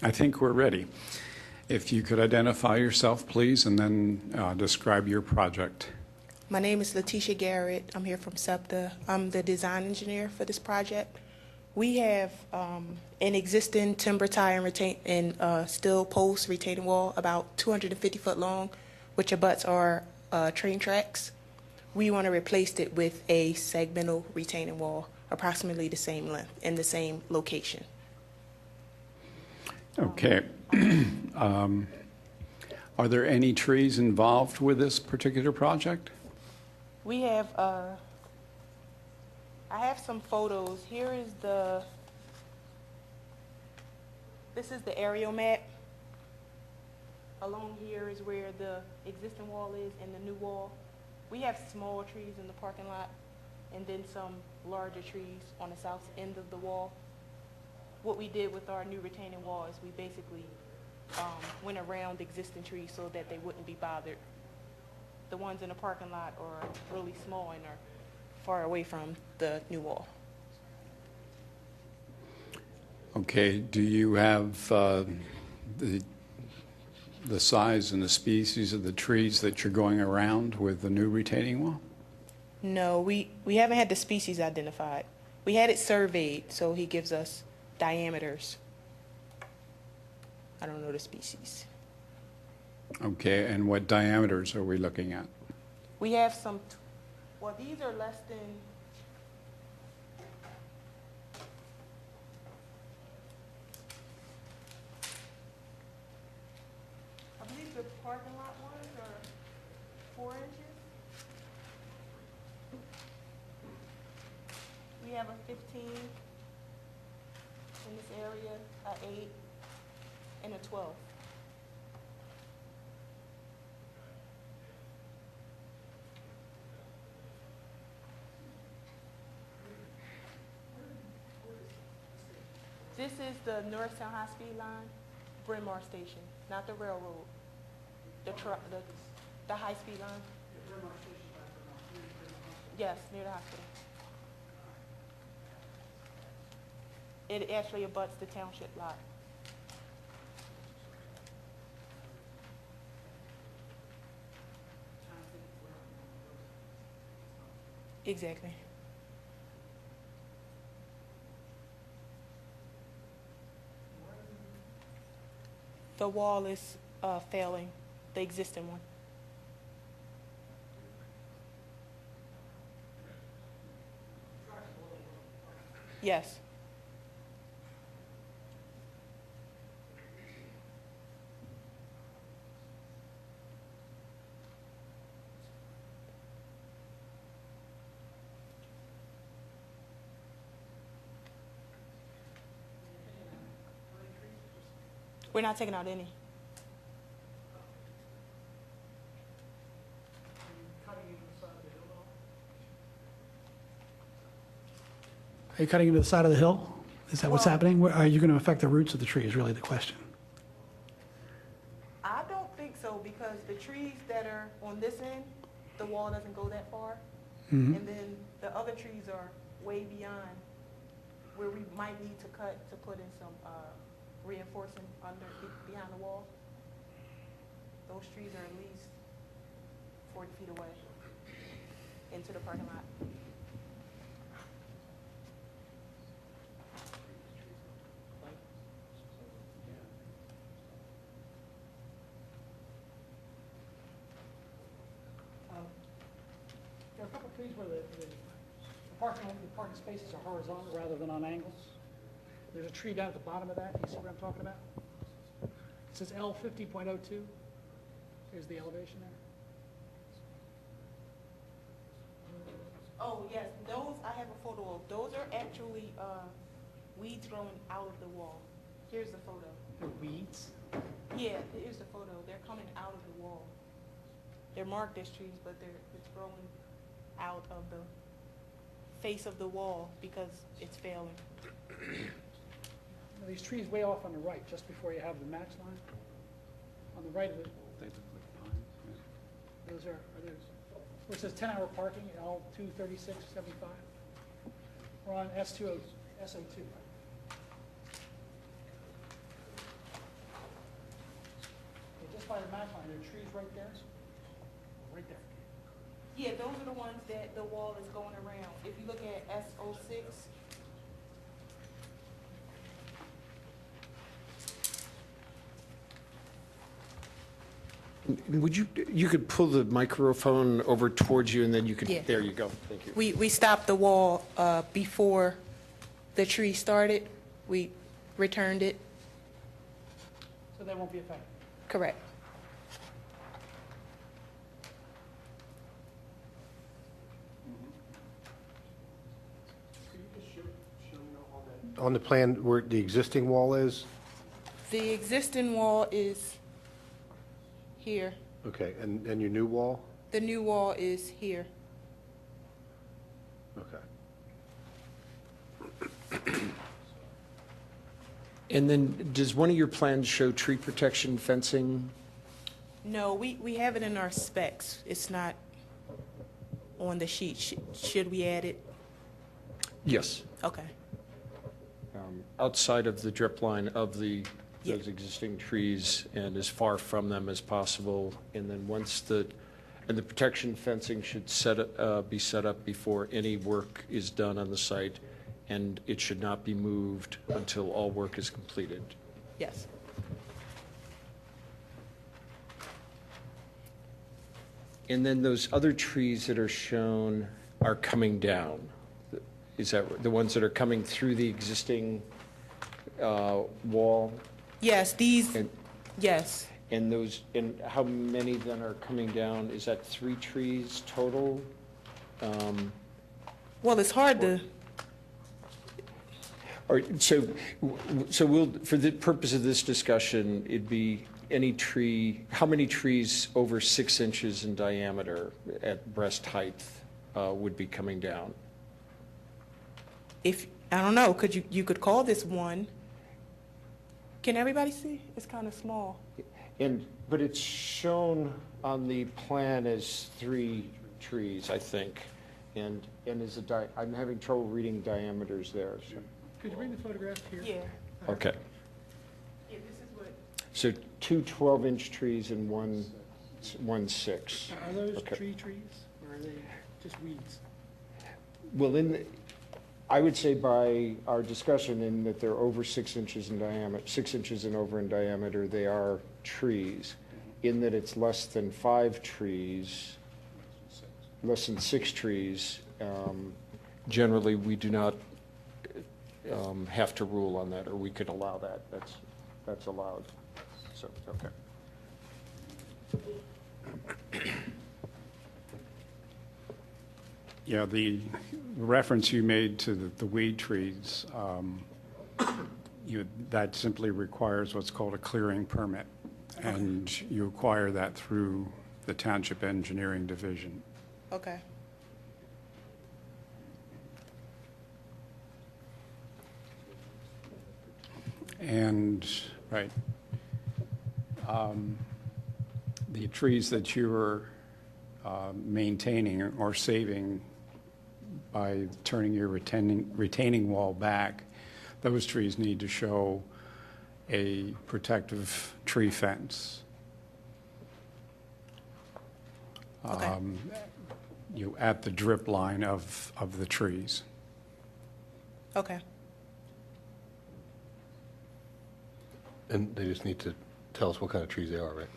I think we're ready. If you could identify yourself, please, and then describe your project. My name is Letitia Garrett. I'm here from SEPTA. I'm the design engineer for this project. We have an existing timber tie and steel post retaining wall about 250 foot long, which abuts our train tracks. We want to replace it with a segmental retaining wall, approximately the same length in the same location. Okay. Are there any trees involved with this particular project? We have, I have some photos. Here is this is the aerial map. Along here is where the existing wall is and the new wall. We have small trees in the parking lot and then some larger trees on the south end of the wall. What we did with our new retaining wall is we basically went around existing trees so that they wouldn't be bothered. The ones in the parking lot are really small and are far away from the new wall. Okay. Do you have the size and the species of the trees that you're going around with the new retaining wall? No, we haven't had the species identified. We had it surveyed, so he gives us diameters. I don't know the species. Okay, and what diameters are we looking at? We have some, well, these are less than, I believe the parking lot ones are 4 inches. We have a 15 in this area, a 8, and a 12. This is the Norristown High-Speed Line, Bryn Mawr Station, not the railroad. The high-speed line. Yes, near the hospital. It actually abuts the township lot. Exactly. The wall is failing, the existing one. Yes. We're not taking out any. Are you cutting into the side of the hill? Is that what's happening? Are you going to affect the roots of the tree is really the question. I don't think so because the trees that are on this end, the wall doesn't go that far. Mm-hmm. And then the other trees are way beyond where we might need to cut to put in some reinforcing behind the wall. Those trees are at least 40 feet away into the parking lot. There are a couple of trees where the parking spaces are horizontal rather than on angles. There's a tree down at the bottom of that. You see what I'm talking about? It says L 50.02. Here's the elevation there. Oh, yes, those, I have a photo of. Those are actually weeds growing out of the wall. Here's the photo. They're weeds. Yeah, here's the photo. They're coming out of the wall. They're marked as trees, but it's growing out of the face of the wall because it's failing. Now, these trees way off on the right, just before you have the match line. On the right of it, They look like pines. those are those. Where it says 10-hour parking, L 23675. We're on SO2. side of the match line, there are trees right there? Right there. Yeah, those are the ones that the wall is going around. If you look at S06, Would you could pull the microphone over towards you, and then you could, Yeah. there you go. Thank you. we stopped the wall before the tree started. We returned it. So they won't be affected. Correct. On the plan where the existing wall is? The existing wall is here. Okay, and your new wall? The new wall is here. Okay. And then, does one of your plans show tree protection fencing? No, we have it in our specs. It's not on the sheet. Should we add it? Yes. Okay. Outside of the drip line of Yeah. those existing trees and as far from them as possible. And then and the protection fencing should be set up before any work is done on the site, and it should not be moved until all work is completed. Yes. And then those other trees that are shown are coming down. Is that the ones that are coming through the existing wall? Yes, these, And yes. and how many then are coming down? Is that 3 trees total? Well, it's hard to, Or, so we'll, for the purpose of this discussion, it'd be any tree, how many trees over 6 inches in diameter at breast height would be coming down? I don't know, you could call this one. Can everybody see? It's kind of small. But it's shown on the plan as 3 trees, I think. And I'm having trouble reading diameters there. So. Could you bring the photograph here? Yeah. Okay. Yeah, this is what. So 2 12-inch trees and one 6. Are those Okay. trees, or are they just weeds? Well, I would say by our discussion, in that they're over 6 inches in diameter, 6 inches and over in diameter, they are trees. In that it's less than 5 trees, less than 6 trees, generally, we do not have to rule on that, or we could allow that. That's allowed. So, okay. Yeah, the reference you made to the weed trees, that simply requires what's called a clearing permit, and you acquire that through the Township Engineering Division. Okay. And, right, the trees that you are maintaining or saving by turning your retaining wall back, those trees need to show a protective tree fence. Okay. At the drip line of the trees. Okay. And they just need to tell us what kind of trees they are, right?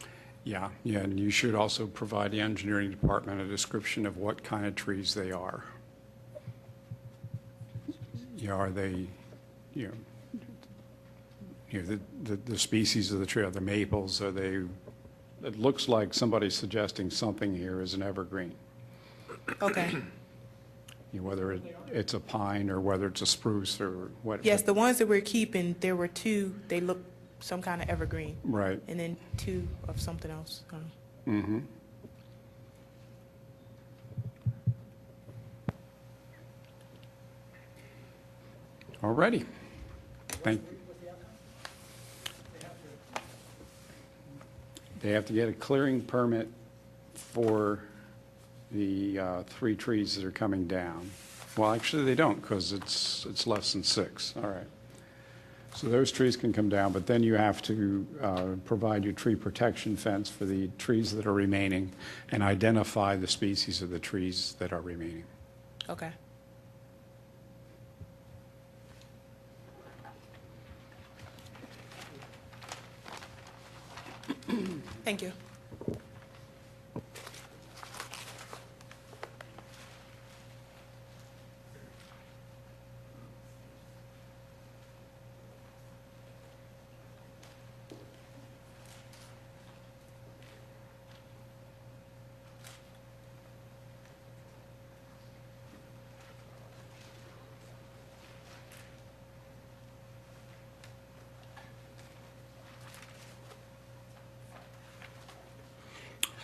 Yeah, and you should also provide the engineering department a description of what kind of trees they are. Are they, the species of the tree, are they maples, are they, it looks like somebody's suggesting something here is an evergreen. Okay. Whether it's a pine or whether it's a spruce or what. Yes, the ones that we're keeping, there were 2, they look some kind of evergreen. Right. And then 2 of something else. Mm-hmm. All righty. They have to get a clearing permit for the 3 trees that are coming down. Well, actually, they don't, because it's less than 6. All right. So those trees can come down, but then you have to provide your tree protection fence for the trees that are remaining and identify the species of the trees that are remaining. Okay. Thank you.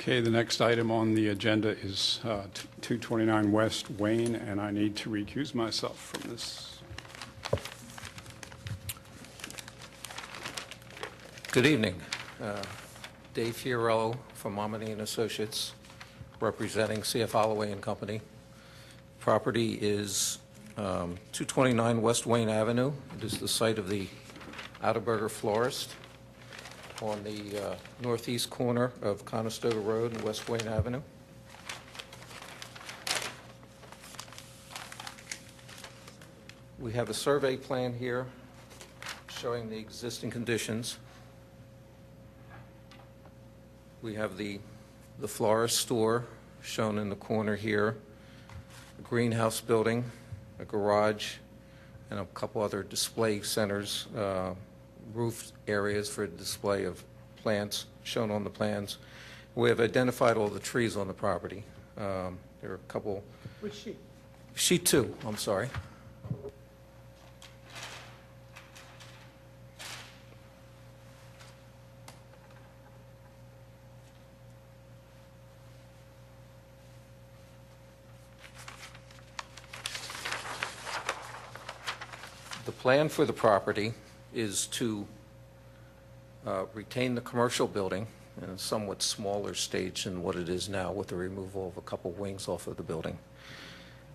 Okay, the next item on the agenda is 229 West Wayne, and I need to recuse myself from this. Good evening. Dave Fiorello from Momini and Associates, representing CF Holloway and Company. Property is 229 West Wayne Avenue. It is the site of the Outerburger Florist on the northeast corner of Conestoga Road and West Wayne Avenue. We have a survey plan here showing the existing conditions. We have the florist store shown in the corner here, a greenhouse building, a garage, and a couple other display centers, roof areas for display of plants shown on the plans. We have identified all the trees on the property. There are a couple. Which sheet? Sheet 2, I'm sorry. The plan for the property is to retain the commercial building in a somewhat smaller stage than what it is now, with the removal of a couple wings off of the building.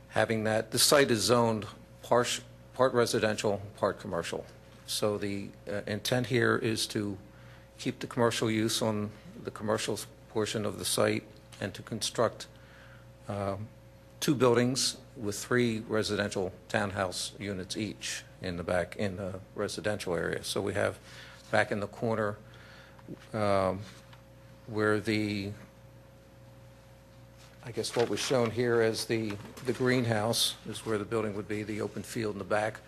Having that, the site is zoned part residential, part commercial. So the intent here is to keep the commercial use on the commercial portion of the site and to construct 2 buildings with 3 residential townhouse units each in the back in the residential area. So we have back in the corner where I guess what was shown here as the greenhouse is where the building would be, the open field in the back.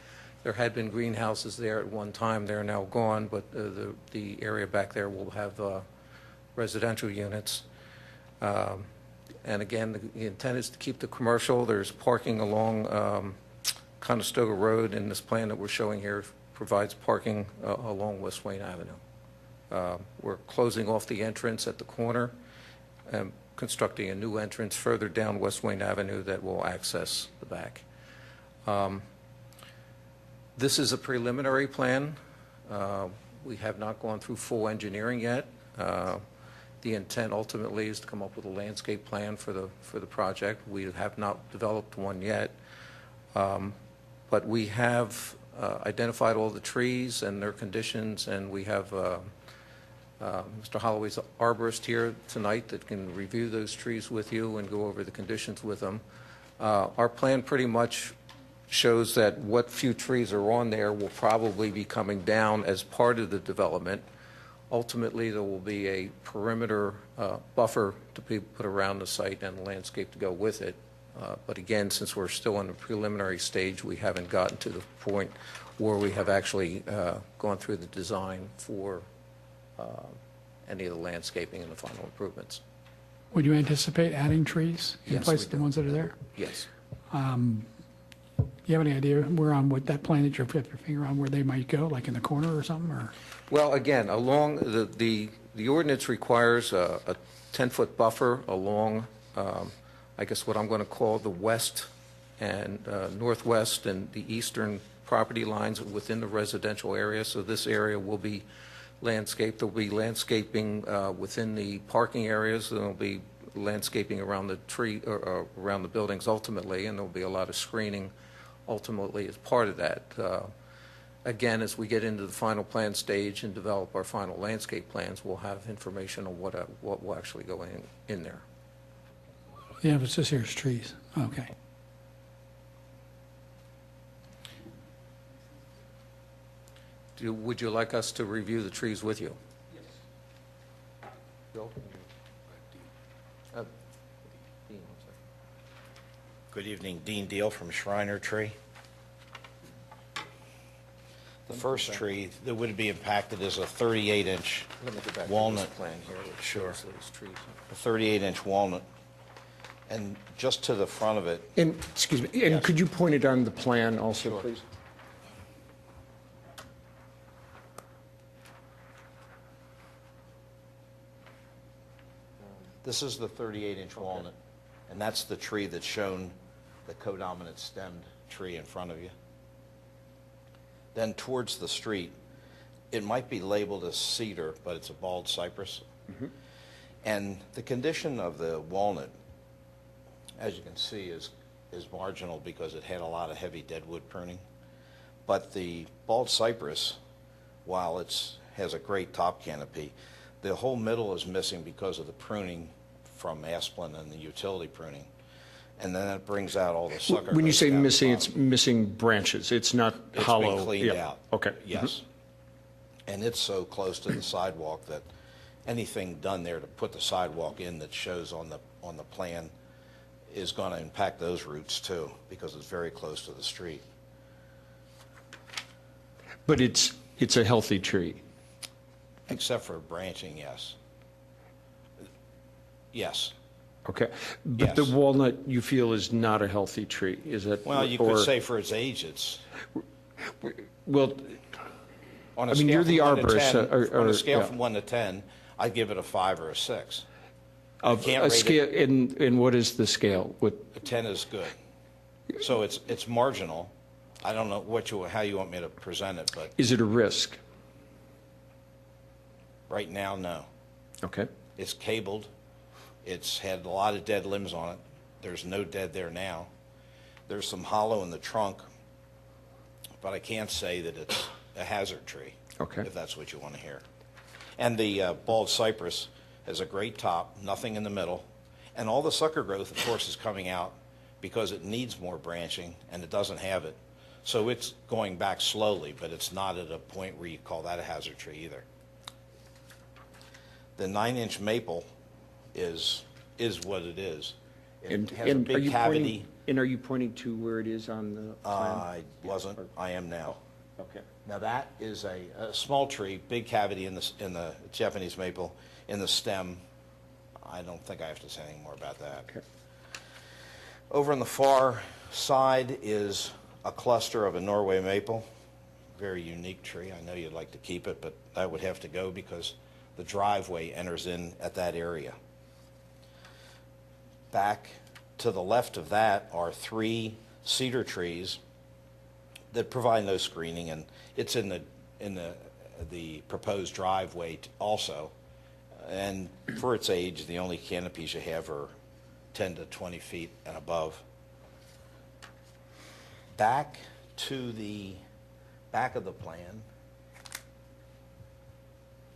There had been greenhouses there at one time. They're now gone, but the area back there will have residential units. And again, the intent is to keep the commercial. There's parking along Conestoga Road, and this plan that we're showing here provides parking along West Wayne Avenue. We're closing off the entrance at the corner and constructing a new entrance further down West Wayne Avenue that will access the back. This is a preliminary plan. We have not gone through full engineering yet. The intent ultimately is to come up with a landscape plan for the project. We have not developed one yet, but we have identified all the trees and their conditions, and we have Mr. Holloway's arborist here tonight that can review those trees with you and go over the conditions with them. Our plan pretty much shows that what few trees are on there will probably be coming down as part of the development. Ultimately, there will be a perimeter buffer to be put around the site and the landscape to go with it. But again, since we're still in the preliminary stage, we haven't gotten to the point where we have actually gone through the design for any of the landscaping and the final improvements. Would you anticipate adding trees in Yes, place we of the do. ones that are there? Yes. Do you have any idea where on what that plan that you've got your finger on, where they might go, like in the corner or something, or? Well, again, along the ordinance requires a 10-foot buffer along, I guess what I'm going to call the west and northwest and the eastern property lines within the residential area. So this area will be landscaped. There'll be landscaping within the parking areas. There'll be landscaping around the tree or around the buildings ultimately, and there'll be a lot of screening ultimately as part of that. Again, as we get into the final plan stage and develop our final landscape plans, we'll have information on what will actually go in there. Yeah, but it says here it's trees. Okay. Would you like us to review the trees with you? Yes. Bill? Dean, I'm sorry. Good evening, Dean Deal from Shriner Tree. The first tree that would be impacted is a 38-inch Let me go back to walnut. this plan here, which Sure. shows those trees. A 38-inch walnut. And just to the front of it, And, excuse me, and Yes. could you point it on the plan also, Sure. please? this is the 38-inch walnut, and that's the tree that's shown, the codominant stemmed tree in front of you. Then towards the street, it might be labeled as cedar, but it's a bald cypress. And the condition of the walnut, as you can see, is marginal because it had a lot of heavy deadwood pruning. But the bald cypress, while it has a great top canopy, the whole middle is missing because of the pruning from asplin and the utility pruning. And then it brings out all the sucker. When you growth say down the missing, bottom. it's missing branches, it's not It's hollow? been cleaned Yeah. out. Okay. Yes. And it's so close to the sidewalk that anything done there to put the sidewalk in that shows on the plan is going to impact those roots too, because it's very close to the street. But it's a healthy tree? Except for branching, yes. Yes. Okay. But the Yes. walnut, you feel, is not a healthy tree, is that? Well, you or- could say for its age, it's, Well, on a I mean, scale you're the from 1 to arborist, 10, on or- a scale yeah. from 1 to 10, I'd give it a 5 or a 6. of can't a rate it. scale, and what is the scale? What, A 10 is good. So it's marginal. I don't know how you want me to present it, but is it a risk? right now, no. Okay. It's cabled. It's had a lot of dead limbs on it. There's no dead there now. There's some hollow in the trunk, but I can't say that it's a hazard tree. Okay. If that's what you want to hear. And the bald cypress has a great top, nothing in the middle, and all the sucker growth, of course, is coming out because it needs more branching, and it doesn't have it. So it's going back slowly, but it's not at a point where you call that a hazard tree either. The 9-inch maple is what it is. It And has a are big you cavity. pointing- And are you pointing to where it is on the plan? I wasn't, I am now. Okay. Now that is a small tree, big cavity in the Japanese maple, in the stem. I don't think I have to say anything more about that. Okay. Over on the far side is a cluster of a Norway maple, very unique tree. I know you'd like to keep it, but that would have to go because the driveway enters in at that area. Back to the left of that are 3 cedar trees that provide no screening, and it's in the proposed driveway also. And for its age, the only canopies you have are 10 to 20 feet and above. Back to the back of the plan.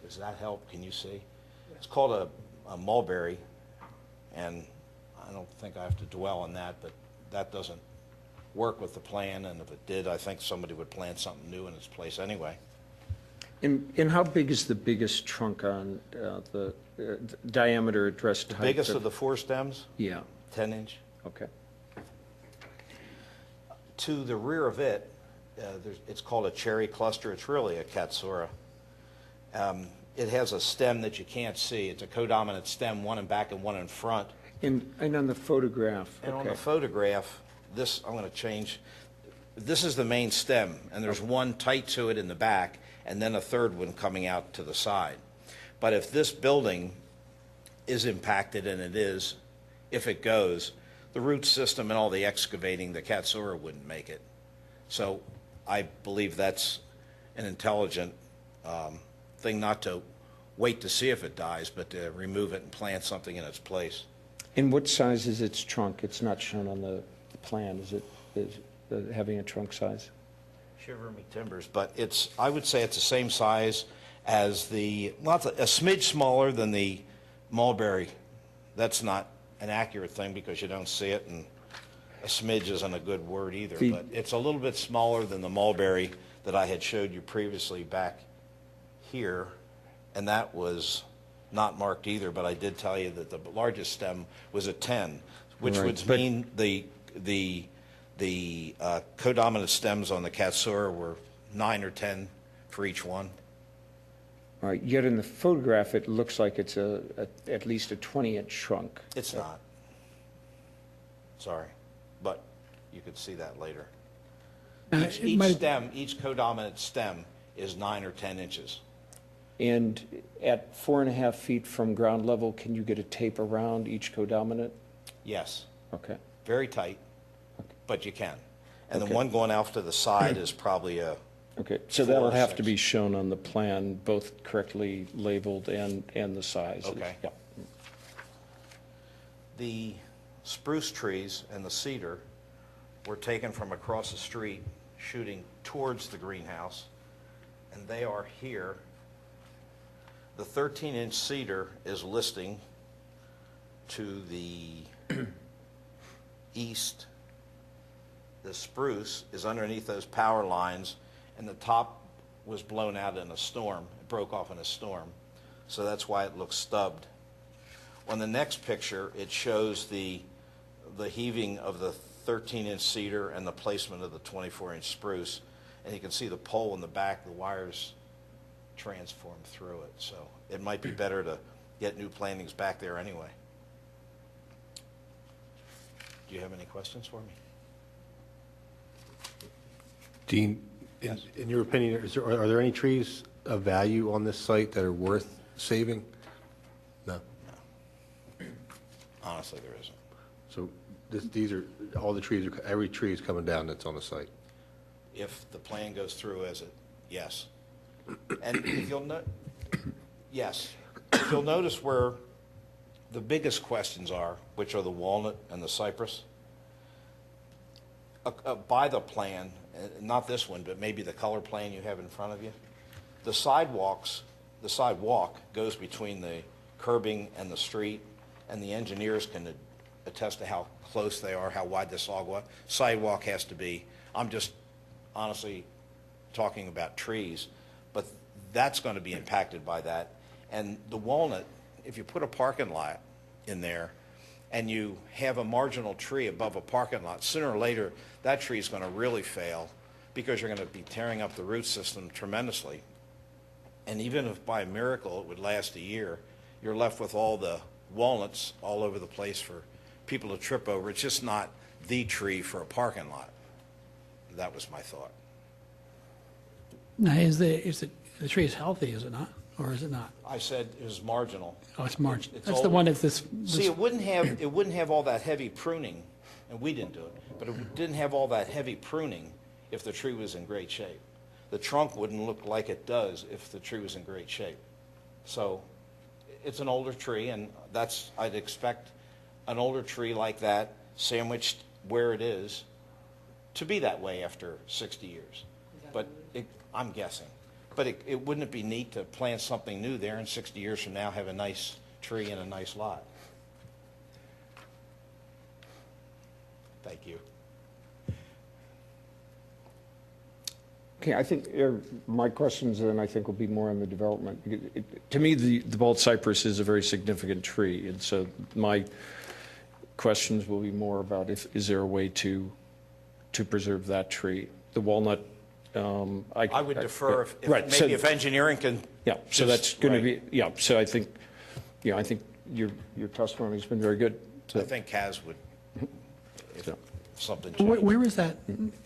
Does that help? Can you see? It's called a mulberry, and I don't think I have to dwell on that, but that doesn't work with the plan, and if it did, I think somebody would plant something new in its place anyway. And how big is the biggest trunk on the diameter addressed height? Biggest of the 4 stems, Yeah, 10-inch. okay. To the rear of it, it's called a cherry cluster. It's really a Katsura. It has a stem that you can't see. It's a codominant stem, one in back and one in front. And on the photograph, And on okay. the photograph, I'm going to change. This is the main stem, and there's one tight to it in the back, and then a third one coming out to the side. But if this building is impacted, and it is, if it goes, the root system and all the excavating, the Katsura wouldn't make it. So I believe that's an intelligent thing, not to wait to see if it dies, but to remove it and plant something in its place. And what size is its trunk? It's not shown on the plan, is it having a trunk size? Shiver me timbers, but it's, I would say it's the same size as a smidge smaller than the mulberry. That's not an accurate thing because you don't see it, and a smidge isn't a good word either, but it's a little bit smaller than the mulberry that I had showed you previously back here, and that was not marked either, but I did tell you that the largest stem was a 10, which Right, would but- mean the codominant stems on the Katsura were 9 or 10 for each one. All right, yet in the photograph, it looks like it's at least a 20-inch trunk. It's not. Sorry, but you could see that later. Each stem, each codominant stem is 9 or 10 inches. And at 4.5 feet from ground level, can you get a tape around each codominant? Yes, Okay. very tight, but you can. And the Okay. one going off to the side is probably a, Okay, so 4 or that'll have to 6. be shown on the plan, both correctly labeled and the size. Okay. Yeah. the spruce trees and the cedar were taken from across the street, shooting towards the greenhouse, and they are here. The 13-inch cedar is listing to the east. The spruce is underneath those power lines, and the top was blown out in a storm. It broke off in a storm, so that's why it looks stubbed. On the next picture, it shows the heaving of the 13-inch cedar and the placement of the 24-inch spruce, and you can see the pole in the back, the wires transformed through it, so it might be better to get new plantings back there anyway. Do you have any questions for me? Dean, in your opinion, are there any trees of value on this site that are worth saving? No. Honestly, there isn't. So these are, all the trees, every tree is coming down that's on the site? If the plan goes through as it, yes. And if you'll yes, if you'll notice where the biggest questions are, which are the walnut and the cypress, by the plan, not this one, but maybe the color plan you have in front of you, the sidewalk goes between the curbing and the street, and the engineers can attest to how close they are, how wide the sidewalk has to be. I'm just honestly talking about trees, but that's going to be impacted by that. And the walnut, if you put a parking lot in there and you have a marginal tree above a parking lot, sooner or later that tree is going to really fail because you're going to be tearing up the root system tremendously. And even if by a miracle it would last a year, you're left with all the walnuts all over the place for people to trip over. It's just not the tree for a parking lot. That was my thought. Now, the tree is healthy, is it not? Or is it not? I said it was marginal. Oh, it's margin. It's That's the old. one that's this. See, it wouldn't have all that heavy pruning, and we didn't do it, but it didn't have all that heavy pruning if the tree was in great shape. The trunk wouldn't look like it does if the tree was in great shape. So it's an older tree, and I'd expect an older tree like that, sandwiched where it is, to be that way after 60 years. But I'm guessing. But wouldn't it be neat to plant something new there and 60 years from now have a nice tree and a nice lot? Thank you. Okay, I think my questions then I think will be more on the development. To me, the bald cypress is a very significant tree, and so my questions will be more about is there a way to preserve that tree? The walnut, I would defer if right, maybe if engineering can. Yeah, so just- that's going to right. be, yeah, so I think your testimony has been very good. I think Kaz would, if So. something Where changed. is that?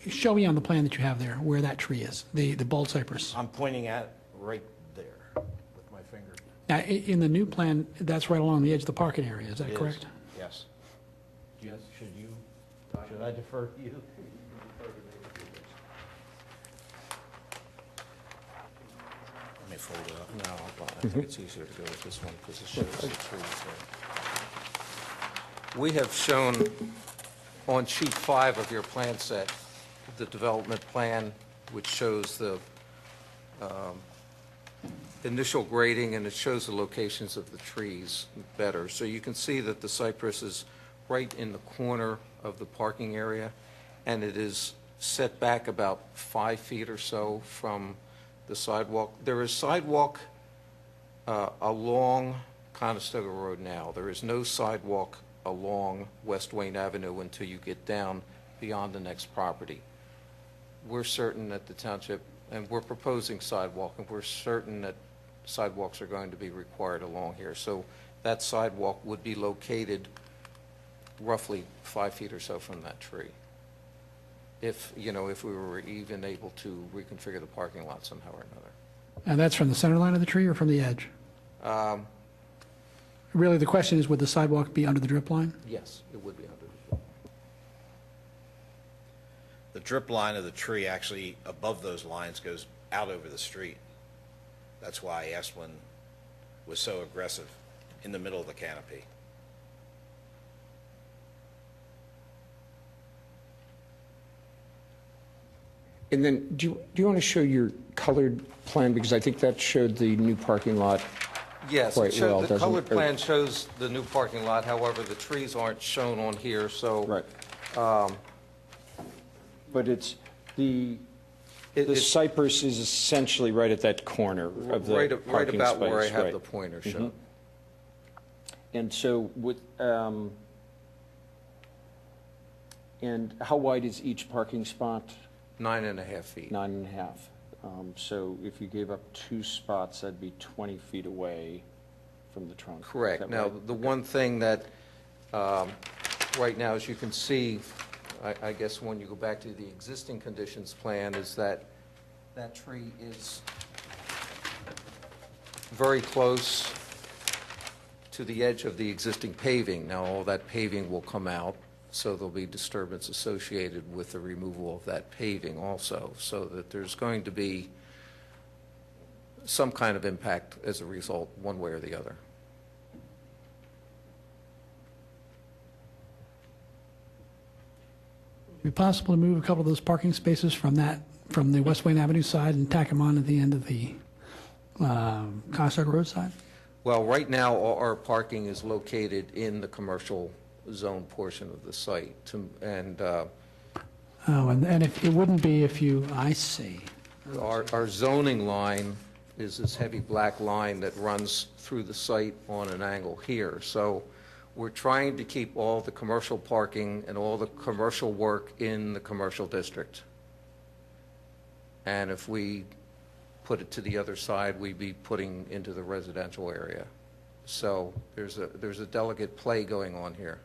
Show me on the plan that you have there where that tree is, the bald cypress. I'm pointing at right there with my finger. Now, in the new plan, that's right along the edge of the parking area, is that It is. correct? Yes. Should I defer to you? Let me fold it up. No, I think it's easier to go with this one because it shows the trees there. We have shown on sheet 5 of your plan set, the development plan which shows the initial grading, and it shows the locations of the trees better. So you can see that the cypress is right in the corner of the parking area, and it is set back about 5 feet or so from the sidewalk. There is sidewalk along Conestoga Road now. There is no sidewalk along West Wayne Avenue until you get down beyond the next property. We're certain that the township, and we're proposing sidewalk, and we're certain that sidewalks are going to be required along here. So that sidewalk would be located roughly 5 feet or so from that tree. If we were even able to reconfigure the parking lot somehow or another. And that's from the center line of the tree or from the edge? Really, the question is, would the sidewalk be under the drip line? Yes, it would be under the. The drip line of the tree actually above those lines goes out over the street. That's why Asplin was so aggressive in the middle of the canopy. And then, do you want to show your colored plan? Because I think that showed the new parking lot. Yes, Quite well, the doesn't colored it? plan shows the new parking lot. However, the trees aren't shown on here, so. Right. But it's, the It's cypress is essentially right at that corner of the right parking about where I space, have right. the pointer shown. And so, and how wide is each parking spot? 9.5 feet. 9.5. So if you gave up 2 spots, that'd be 20 feet away from the trunk. Is Correct. that Now, right? the one thing that, right now, as you can see, I guess when you go back to the existing conditions plan, is that that tree is very close to the edge of the existing paving. Now, all that paving will come out, so there'll be disturbance associated with the removal of that paving also, so that there's going to be some kind of impact as a result, one way or the other. Would it be possible to move a couple of those parking spaces from the West Wayne Avenue side and tack them on at the end of the Conestoga Road side? Well, right now, all our parking is located in the commercial zone portion of the site, and And if, it wouldn't be if you, I see. our zoning line is this heavy black line that runs through the site on an angle here. So we're trying to keep all the commercial parking and all the commercial work in the commercial district. And if we put it to the other side, we'd be putting into the residential area. So there's a delicate play going on here.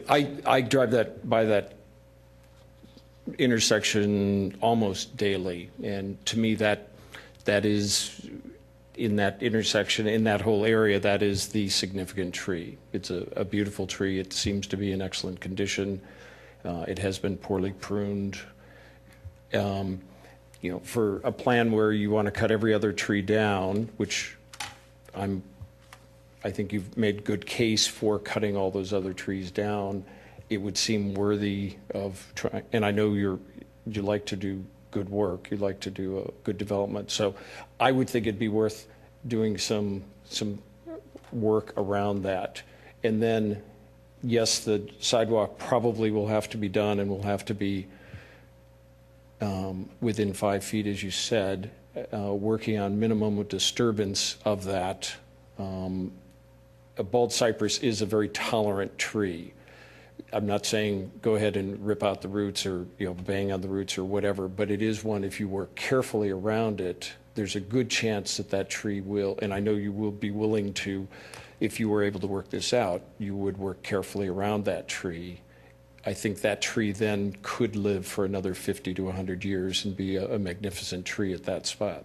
I drive by that intersection almost daily, and to me, that is, in that intersection, in that whole area, that is the significant tree. It's a beautiful tree. It seems to be in excellent condition. It has been poorly pruned. For a plan where you want to cut every other tree down, which I think you've made good case for cutting all those other trees down, it would seem worthy of trying, and I know you like to do good work, you like to do a good development, so I would think it'd be worth doing some work around that. And then, yes, the sidewalk probably will have to be done and will have to be within 5 feet, as you said, working on minimum disturbance of that. A bald cypress is a very tolerant tree. I'm not saying go ahead and rip out the roots or bang on the roots or whatever, but it is one, if you work carefully around it, there's a good chance that tree will, and I know you will be willing to, if you were able to work this out, you would work carefully around that tree. I think that tree then could live for another 50 to 100 years and be a magnificent tree at that spot.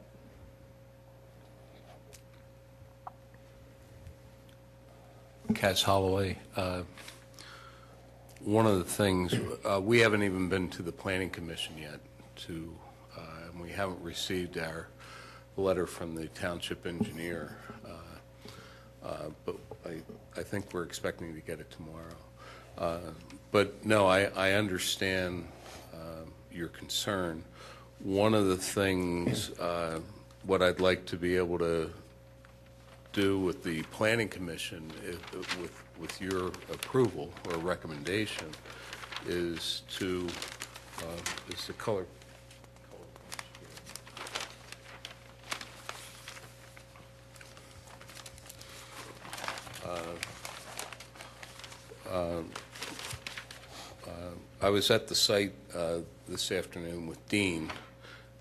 Cass Holloway. One of the things, we haven't even been to the Planning Commission yet, and we haven't received our letter from the Township engineer, but I think we're expecting to get it tomorrow. But no, I understand your concern. One of the things, what I'd like to be able to do with the Planning Commission, with your approval or recommendation, is to, is the color. I was at the site this afternoon with Dean,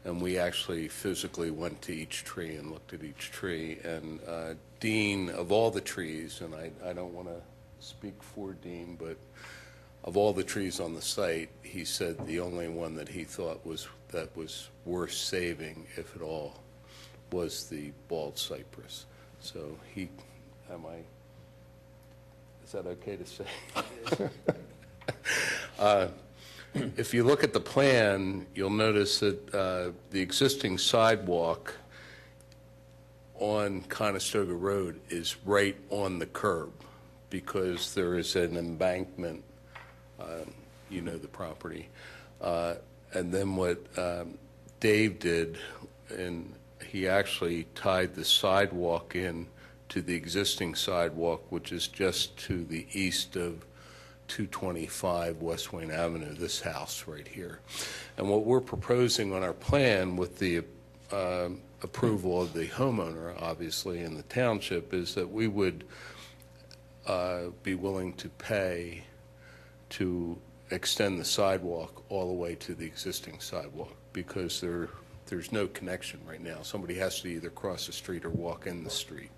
and we actually physically went to each tree and looked at each tree. And Dean, of all the trees, and I don't want to speak for Dean, but of all the trees on the site, he said the only one that he thought was worth saving, if at all, was the bald cypress. So is that okay to say? If you look at the plan, you'll notice that the existing sidewalk on Conestoga Road is right on the curb because there is an embankment, you know the property. And then what Dave did, and he actually tied the sidewalk in to the existing sidewalk, which is just to the east of 225 West Wayne Avenue, this house right here. And what we're proposing on our plan with the approval of the homeowner, obviously, in the township, is that we would be willing to pay to extend the sidewalk all the way to the existing sidewalk, because there's no connection right now. Somebody has to either cross the street or walk in the street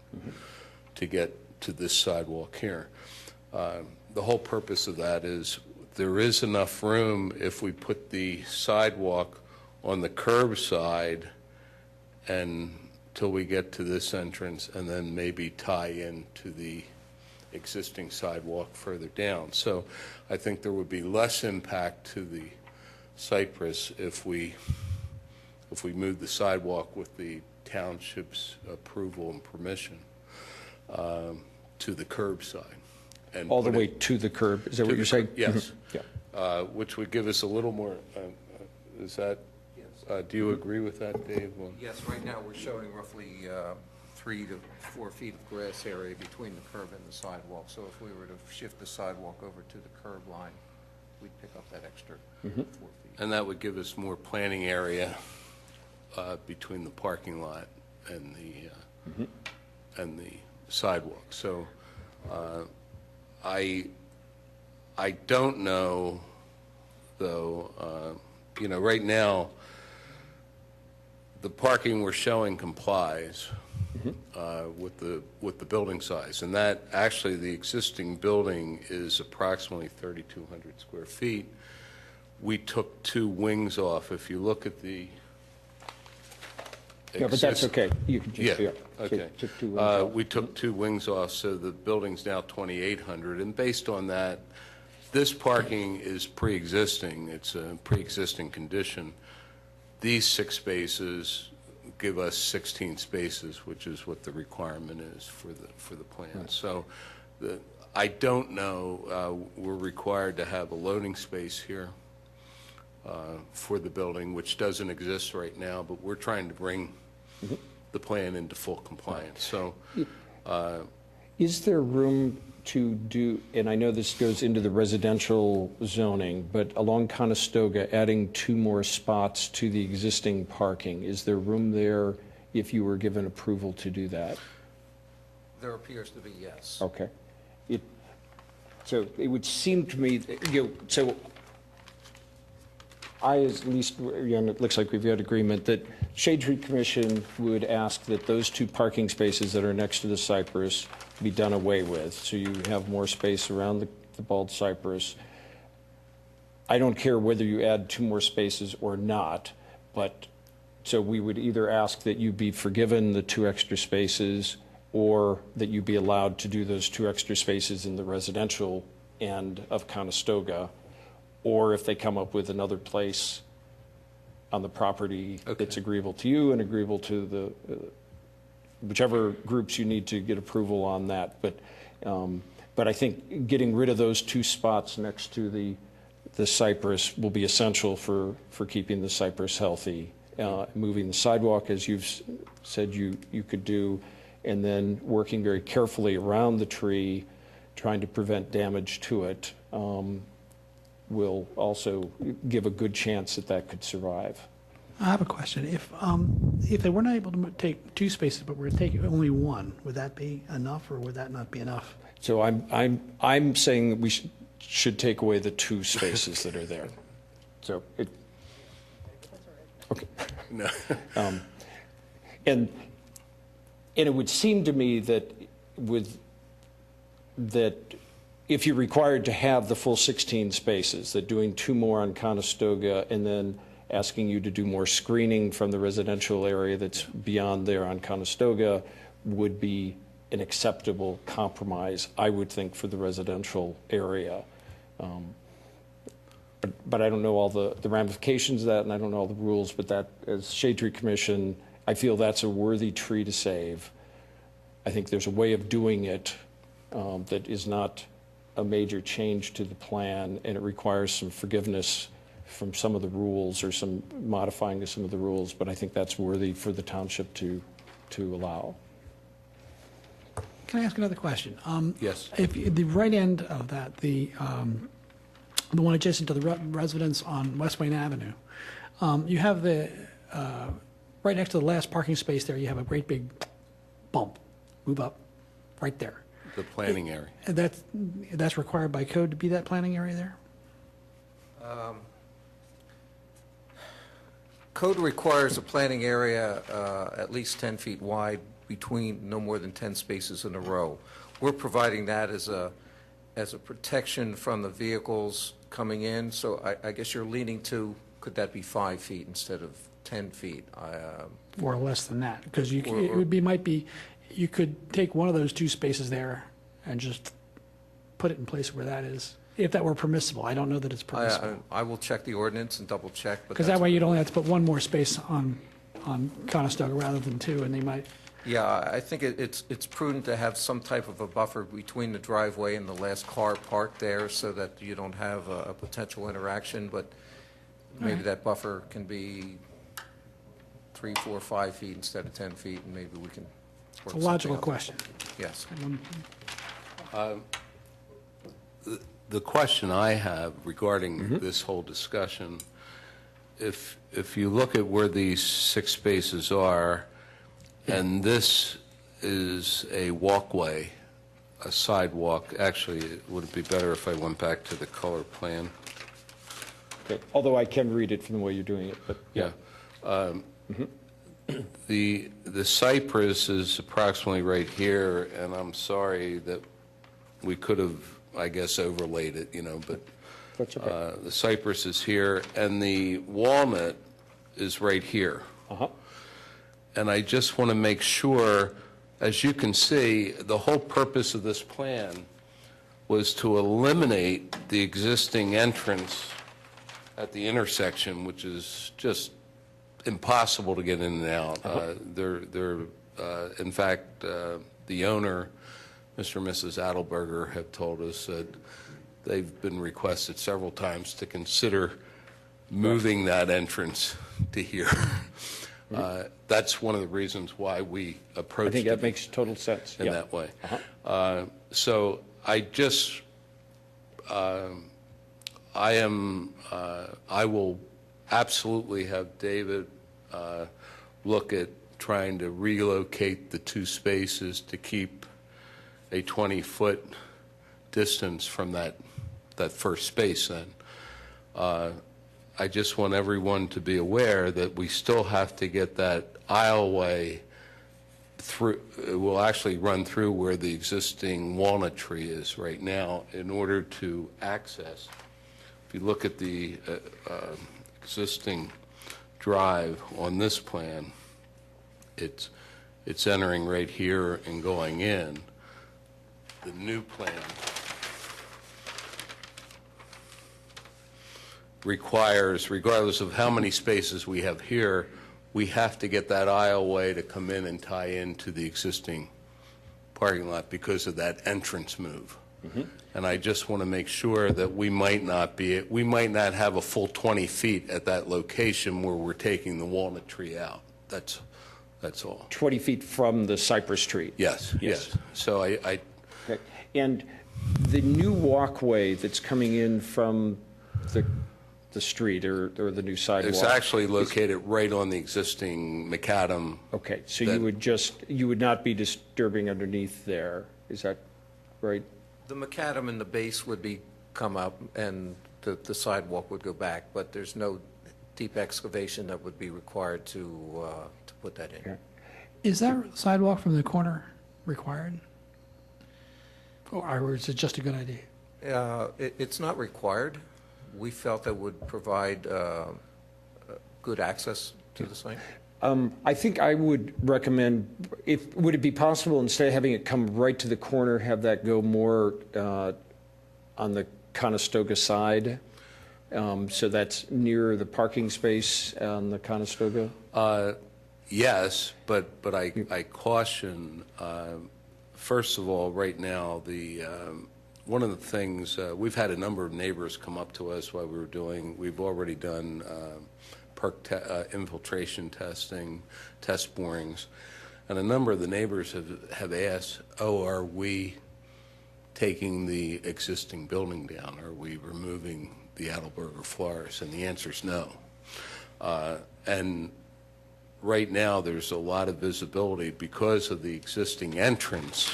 to get to this sidewalk here. The whole purpose of that is there is enough room if we put the sidewalk on the curb side until we get to this entrance, and then maybe tie in to the existing sidewalk further down. So I think there would be less impact to the cypress if we move the sidewalk with the township's approval and permission to the curb side. And All the way to the curb, is that what you're saying? Yes. Yeah. Which would give us a little more, is that, do you agree with that, Dave? Yes, right now, we're showing roughly 3 to 4 feet of grass area between the curb and the sidewalk. So if we were to shift the sidewalk over to the curb line, we'd pick up that extra 4 feet. And that would give us more planting area between the parking lot and the sidewalk. So I don't know, though, right now, the parking we're showing complies with the building size. And that, actually, the existing building is approximately 3,200 square feet. We took 2 wings off. If you look at the Yeah, but that's okay. You can just, Yeah, So okay. took 2 wings off. We took 2 wings off, so the building's now 2,800. And based on that, this parking is pre-existing. It's a pre-existing condition. These 6 spaces give us 16 spaces, which is what the requirement is for the plan. Right. So I don't know, we're required to have a loading space here for the building, which doesn't exist right now, but we're trying to bring the plan into full compliance. So Is there room to do, and I know this goes into the residential zoning, but along Conestoga, adding 2 more spots to the existing parking, is there room there if you were given approval to do that? There appears to be, yes. Okay. So it would seem to me, so at least, it looks like we've got agreement that Shade Tree Commission would ask that those 2 parking spaces that are next to the cypress be done away with, so you have more space around the bald cypress. I don't care whether you add 2 more spaces or not, but, so we would either ask that you be forgiven the 2 extra spaces, or that you be allowed to do those 2 extra spaces in the residential end of Conestoga, or if they come up with another place on the property that's agreeable to you and agreeable to the whichever groups you need to get approval on that. But But I think getting rid of those two spots next to the cypress will be essential for keeping the cypress healthy. Moving the sidewalk, as you've said you could do, and then working very carefully around the tree, trying to prevent damage to it, will also give a good chance that that could survive. I have a question. If they weren't able to take 2 spaces, but we're taking only 1, would that be enough, or would that not be enough? So I'm saying that we should take away the 2 spaces that are there. So it, okay. No. And it would seem to me that if you're required to have the full 16 spaces, that doing 2 more on Conestoga and then asking you to do more screening from the residential area that's beyond there on Conestoga would be an acceptable compromise, I would think, for the residential area. But I don't know all the ramifications of that, and I don't know all the rules, but that, as Shade Tree Commission, I feel that's a worthy tree to save. I think there's a way of doing it that is not a major change to the plan, and it requires some forgiveness from some of the rules or some modifying of some of the rules, but I think that's worthy for the township to allow. Can I ask another question? Yes. If the right end of that, the one adjacent to the residence on West Wayne Avenue, you have the, right next to the last parking space there, you have a great big bump, move up, right there. The planning area. That's required by code to be that planning area there? Code requires a planning area at least 10 feet wide between no more than 10 spaces in a row. We're providing that as a protection from the vehicles coming in, so I guess you're leaning to, could that be 5 feet instead of 10 feet? Or less than that, because you Or- might be, you could take one of those 2 spaces there and just put it in place where that is, if that were permissible. I don't know that it's permissible. I will check the ordinance and double check, but Because that way you'd only have to put 1 more space on Conestoga rather than 2, and they might, yeah, I think it's prudent to have some type of a buffer between the driveway and the last car parked there so that you don't have a potential interaction, but maybe that buffer can be 3, 4, 5 feet instead of 10 feet, and maybe we can it's work a logical something out. question. Yes. The question I have regarding this whole discussion, if you look at where these 6 spaces are, and this is a walkway, a sidewalk, actually, would it be better if I went back to the color plan? Okay. Although I can read it from the way you're doing it, but Yeah. The cypress is approximately right here, and I'm sorry that we could have, I guess, overlaid it, but that's okay. the cypress is here, and the walnut is right here. Uh-huh. And I just want to make sure, as you can see, the whole purpose of this plan was to eliminate the existing entrance at the intersection, which is just impossible to get in and out. In fact, the owner, Mr. and Mrs. Adelberger, have told us that they've been requested several times to consider moving that entrance to here. That's one of the reasons why we I approached think that it makes total sense. in Yeah. that way. Uh-huh. So I just, I will absolutely have David look at trying to relocate the 2 spaces to keep a 20-foot distance from that first space then. I just want everyone to be aware that we still have to get that aisleway through. It will actually run through where the existing walnut tree is right now in order to access. If you look at the existing drive on this plan, it's entering right here and going in. The new plan requires, regardless of how many spaces we have here, we have to get that aisleway to come in and tie into the existing parking lot because of that entrance move. And I just want to make sure that we might not have a full 20 feet at that location where we're taking the walnut tree out. That's all. 20 feet from the cypress tree? Yes, yes. So I Okay. And the new walkway that's coming in from the street or the new sidewalk? it's actually located right on the existing macadam. Okay, so you would not be disturbing underneath there, is that right? The macadam in the base would come up, and the sidewalk would go back, but there's no deep excavation that would be required to put that in. Okay. Is that sidewalk from the corner required? Or is it just a good idea? It's not required. We felt that would provide good access to the site. I think I would recommend, would it be possible, instead of having it come right to the corner, have that go more on the Conestoga side? So that's near the parking space on the Conestoga? Yes, but I caution, first of all, right now, one of the things, we've had a number of neighbors come up to us while we've already done perk infiltration testing, test borings, and a number of the neighbors have asked, are we taking the existing building down? Are we removing the Adelberger florist? And the answer is no. And right now, there's a lot of visibility because of the existing entrance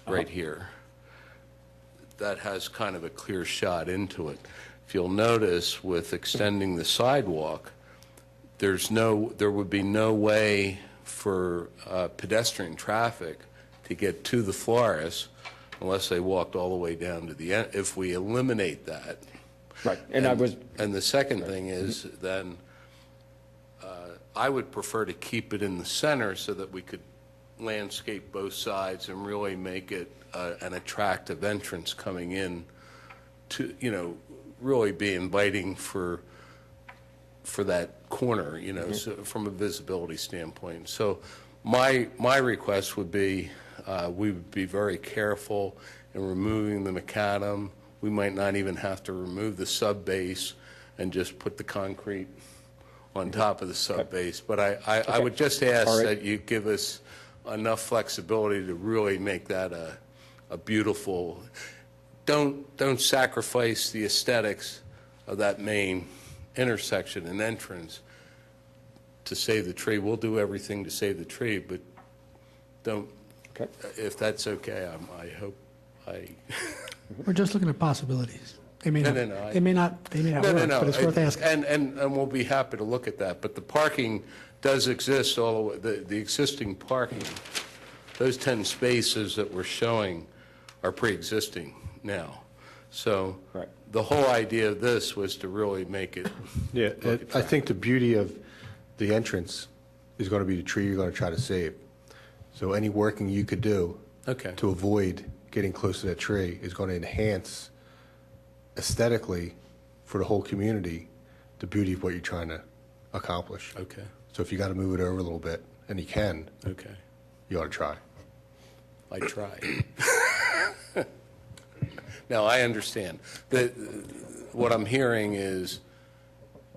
right here. That has kind of a clear shot into it. If you'll notice, with extending the sidewalk, there would be no way for pedestrian traffic to get to the florist unless they walked all the way down to the end. If we eliminate that. Right. And the second thing is then I would prefer to keep it in the center so that we could landscape both sides and really make it an attractive entrance coming in to, really be inviting for that corner, so from a visibility standpoint. So my request would be we would be very careful in removing the macadam. We might not even have to remove the sub base and just put the concrete on top of the sub base. But I would just ask that you give us enough flexibility to really make that a beautiful. Don't sacrifice the aesthetics of that main intersection and entrance to save the tree. We'll do everything to save the tree, but don't. Okay. If that's okay, I hope We're just looking at possibilities. They may No, not. no, no, They may not work, but it's worth asking. And we'll be happy to look at that. But the parking does exist all the way. The existing parking, those 10 spaces that we're showing are pre-existing now. So the whole idea of this was to really make it. Yeah, I think the beauty of the entrance is going to be the tree you're going to try to save. So any working you could do to avoid getting close to that tree is going to enhance aesthetically for the whole community the beauty of what you're trying to accomplish. Okay. So if you got to move it over a little bit, and you can, you ought to try. I try. Now, I understand. What I'm hearing is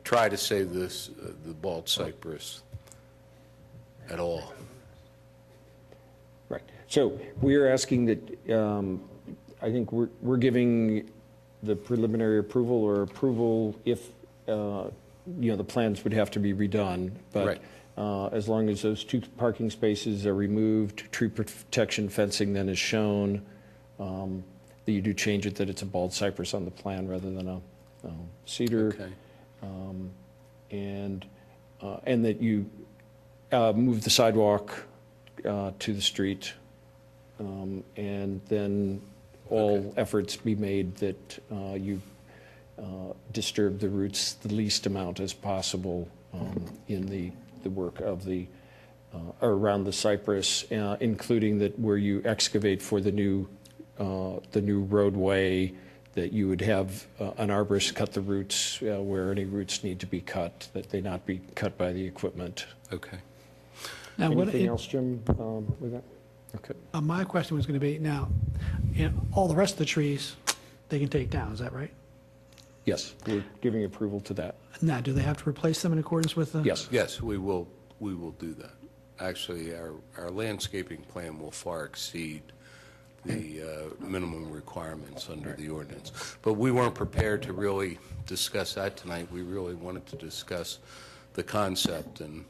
try to save the bald cypress at all. Right. So we're asking that, I think we're giving the preliminary approval or approval if, the plans would have to be redone. But as long as those 2 parking spaces are removed, tree protection fencing then is shown, that you do change it, that it's a bald cypress on the plan rather than a cedar. Okay. And that you move the sidewalk to the street, and then all efforts be made that you disturb the roots the least amount as possible in the work of around the cypress, including that where you excavate for the new roadway, that you would have an arborist cut the roots where any roots need to be cut, that they not be cut by the equipment. Okay. Now, Anything else, Jim, with that? Okay. My question was going to be, now, all the rest of the trees, they can take down, is that right? Yes, we're giving approval to that. Now, do they have to replace them in accordance with the? Yes. Yes, we will do that. Actually, our landscaping plan will far exceed the minimum requirements under the ordinance. But we weren't prepared to really discuss that tonight. We really wanted to discuss the concept and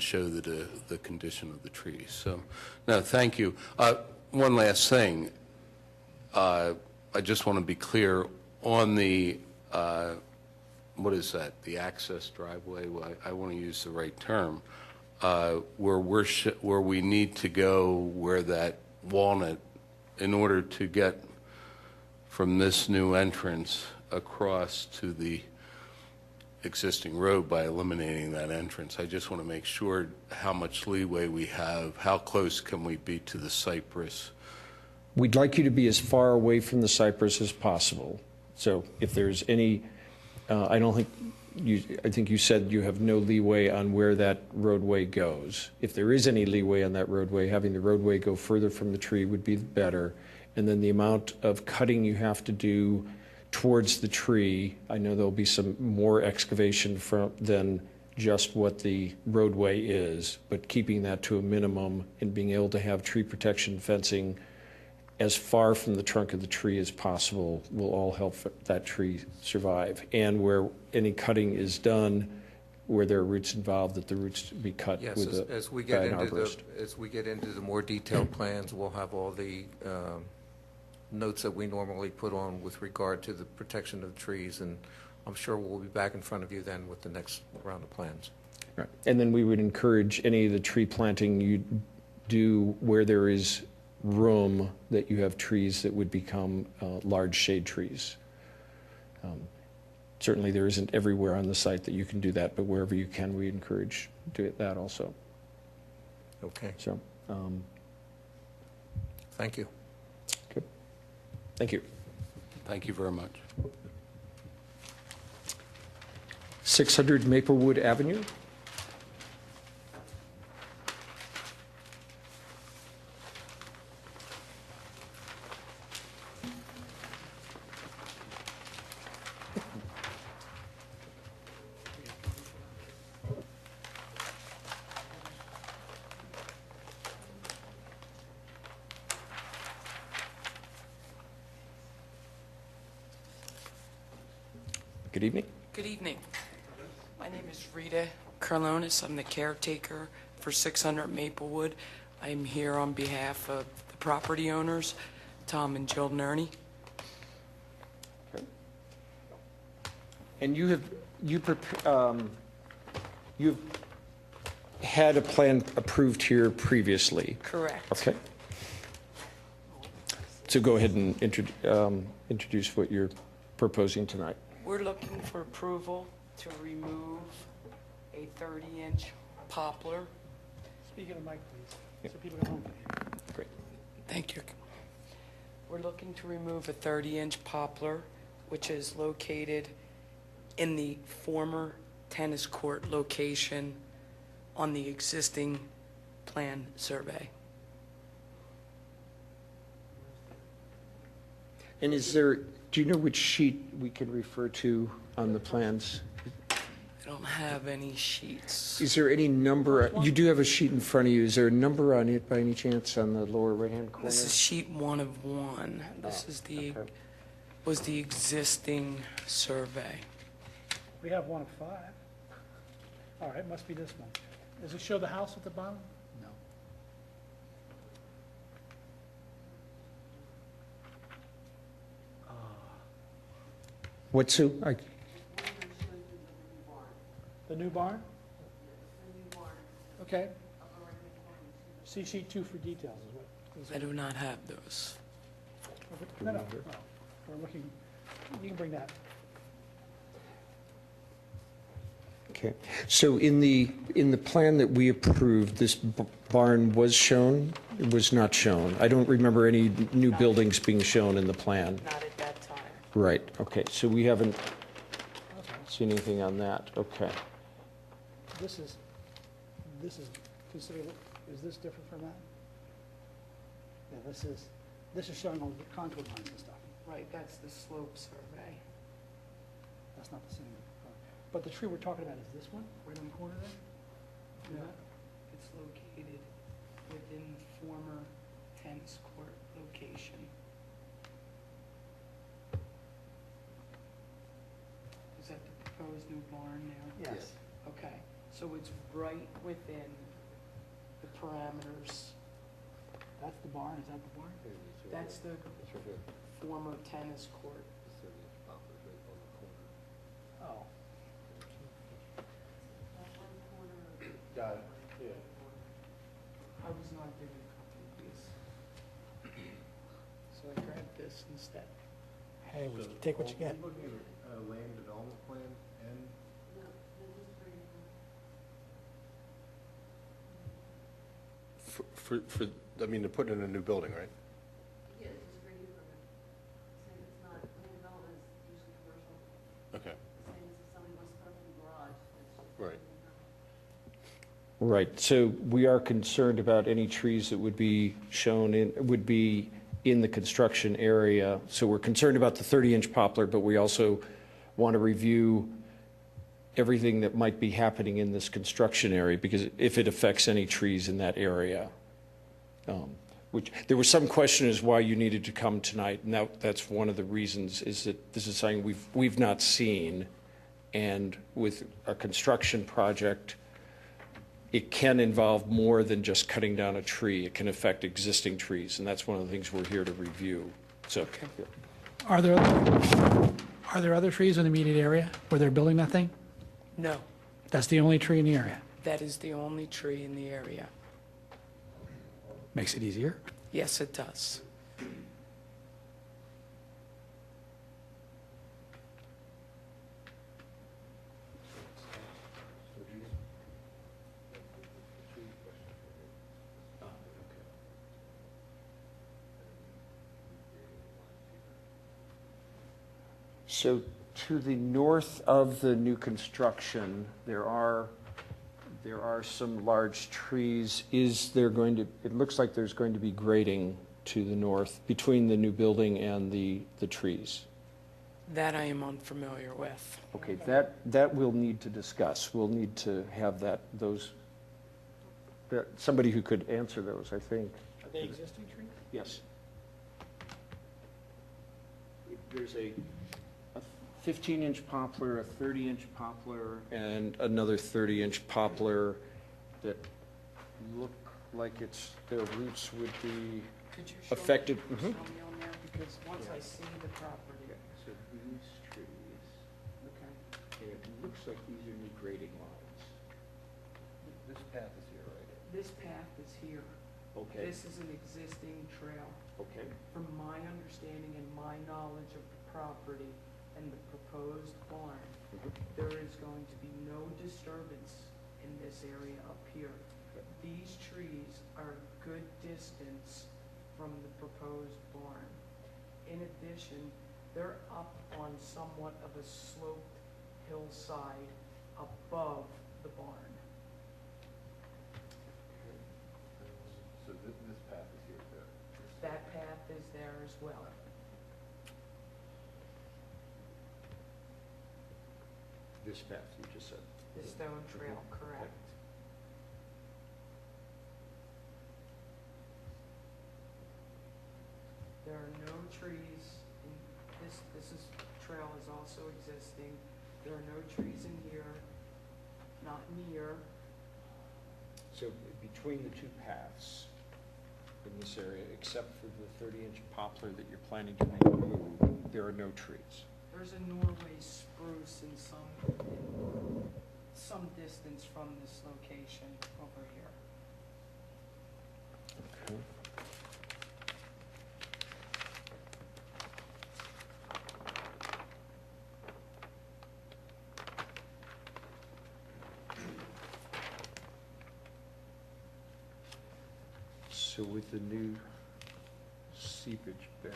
show the condition of the trees. So, no, thank you. One last thing. I just want to be clear on the, what is that, the access driveway? Well, I want to use the right term. Where we need to go where that Walnut, in order to get from this new entrance across to the existing road by eliminating that entrance. I just want to make sure how much leeway we have, how close can we be to the cypress? We'd like you to be as far away from the cypress as possible. So if there's any, I think you said you have no leeway on where that roadway goes. If there is any leeway on that roadway, having the roadway go further from the tree would be better. And then the amount of cutting you have to do towards the tree, I know there'll be some more excavation than just what the roadway is, but keeping that to a minimum and being able to have tree protection fencing as far from the trunk of the tree as possible will all help that tree survive. And where any cutting is done, where there are roots involved, that the roots be cut Yes, with as we an get into arborist. as we get into the more detailed plans, we'll have all the notes that we normally put on with regard to the protection of the trees, and I'm sure we'll be back in front of you then with the next round of plans. Right. And then we would encourage any of the tree planting you do where there is room, that you have trees that would become large shade trees. Certainly there isn't everywhere on the site that you can do that, but wherever you can, we encourage do that also. Okay, So, thank you. good. Thank you. Thank you very much. 600 Maplewood Avenue. Good evening. Good evening. My name is Rita Carlonis. I'm the caretaker for 600 Maplewood. I'm here on behalf of the property owners, Tom and Jill Nerney. Okay. And you've had a plan approved here previously? Correct. Okay. So go ahead and introduce what you're proposing tonight. We're looking for approval to remove a 30-inch poplar. Speak in the mic, please, Yep. so people at home can hear. Great. Thank you. We're looking to remove a 30-inch poplar, which is located in the former tennis court location on the existing plan survey. And do you know which sheet we can refer to on the plans? I don't have any sheets. Is there any number, you do have a sheet in front of you, is there a number on it by any chance on the lower right-hand corner? This is sheet 1 of 1. This is okay. was the existing survey. We have one of 5. All right, must be this one. Does it show the house at the bottom? No. What's the, The new barn? Okay. See sheet 2 for details is what. I do not have those. No, we're looking, you can bring that. okay. So in the plan that we approved, this barn was shown? It was not shown? I don't remember any new buildings being shown in the plan. Not at that time. Right, okay, so we haven't seen anything on that, okay. This is considered, is this different from that? Yeah, this is showing all the contour lines and stuff. Right, that's the slope survey. That's not the same. But the tree we're talking about is this one, right on the corner there? No, it's located within the former tennis court location. Is that the proposed new barn there? Yes. Okay, so it's right within the parameters. That's the barn, is that the barn? That's the former tennis court. Oh. Got it, yeah. I was not given a copy of this. So I grabbed this instead. Hey, we take what you get. Looking at a land development plan and for, I mean, they're putting in a new building, right? Yeah, it's just for you permit. Same, it's not, land development is usually commercial, Okay, same as if somebody wants to put up a garage, it's just. right. Right, so we are concerned about any trees that would be shown in, would be in the construction area. So we're concerned about the 30-inch poplar, but we also want to review everything that might be happening in this construction area, because if it affects any trees in that area. Which, there was some question as why you needed to come tonight, and that's one of the reasons, is that this is something we've not seen. And with a construction project, it can involve more than just cutting down a tree. It can affect existing trees, and that's one of the things we're here to review. So, Are there other trees in the immediate area where they're building that thing? No, That's the only tree in the area? that is the only tree in the area. Makes it easier. Yes, it does. so to the north of the new construction, there are some large trees. Is there going to, it looks like there's going to be grading to the north between the new building and the trees. That I am unfamiliar with. Okay, that we'll need to discuss. We'll need to have somebody who could answer those, I think. Are they existing trees? Yes. There's a 15-inch poplar, a 30-inch poplar, and another 30-inch poplar that look like their roots would be Could you show affected. me on there? Because once I see the property. So these trees, Okay. and it looks like these are new grading lines. This path is here, right? This path is here. Okay, This is an existing trail. okay. From my understanding and my knowledge of the property and the proposed barn, there is going to be no disturbance in this area up here. These trees are a good distance from the proposed barn. In addition, they're up on somewhat of a sloped hillside above the barn. So this path is here, too. That path is there as well. This path you just said. The stone trail, correct. There are no trees in trail is also existing. There are no trees in here, not near. So between the two paths in this area, except for the 30-inch poplar that you're planning to remove, there are no trees. There's a Norway spruce in some distance from this location over here. Okay. So with the new seepage bed,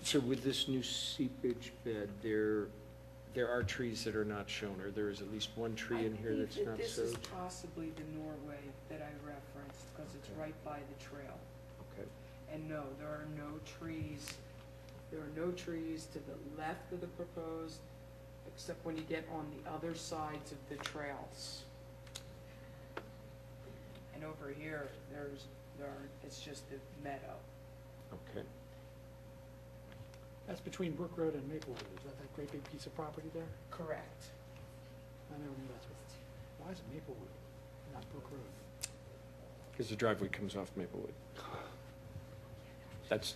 so with this new seepage bed, there are trees that are not shown, or there is at least one tree in here that's not This so? is possibly the Norway that I referenced. fenced, because it's right by the trail. Okay. And no, there are no trees to the left of the proposed, except when you get on the other sides of the trails. And over here, it's just a meadow. Okay. That's between Brook Road and Maplewood. Is that great big piece of property there? Correct. I never knew that's what, why is it Maplewood, not Brook Road? Because the driveway comes off Maplewood. That's,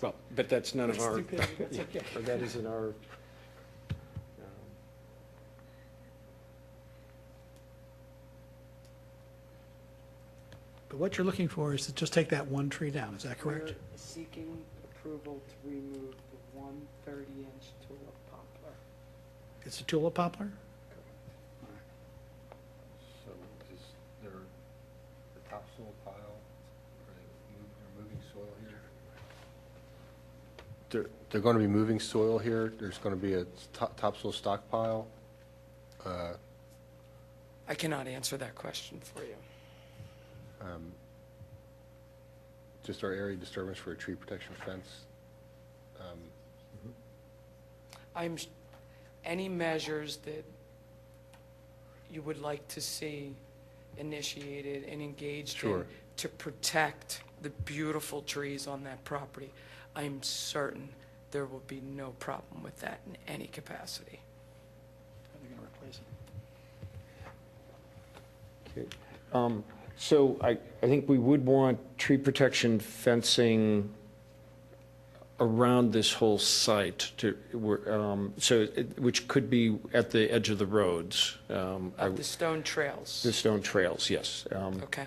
well, but that's none of our, Stupidity, that's okay. or that isn't our, But what you're looking for is to just take that one tree down, is that correct? We're seeking approval to remove the 130-inch tulip poplar. It's a tulip poplar? So is there a topsoil pile? Are they moving soil here? They're going to be moving soil here. There's going to be a topsoil stockpile. I cannot answer that question for you. Just our area disturbance for a tree protection fence. Any measures that you would like to see initiated and engaged in Sure. to protect the beautiful trees on that property, I'm certain there will be no problem with that in any capacity. Are they going to replace it? okay. So I think we would want tree protection fencing around this whole site to, which could be at the edge of the roads. Of the stone trails. The stone trails, yes. Okay.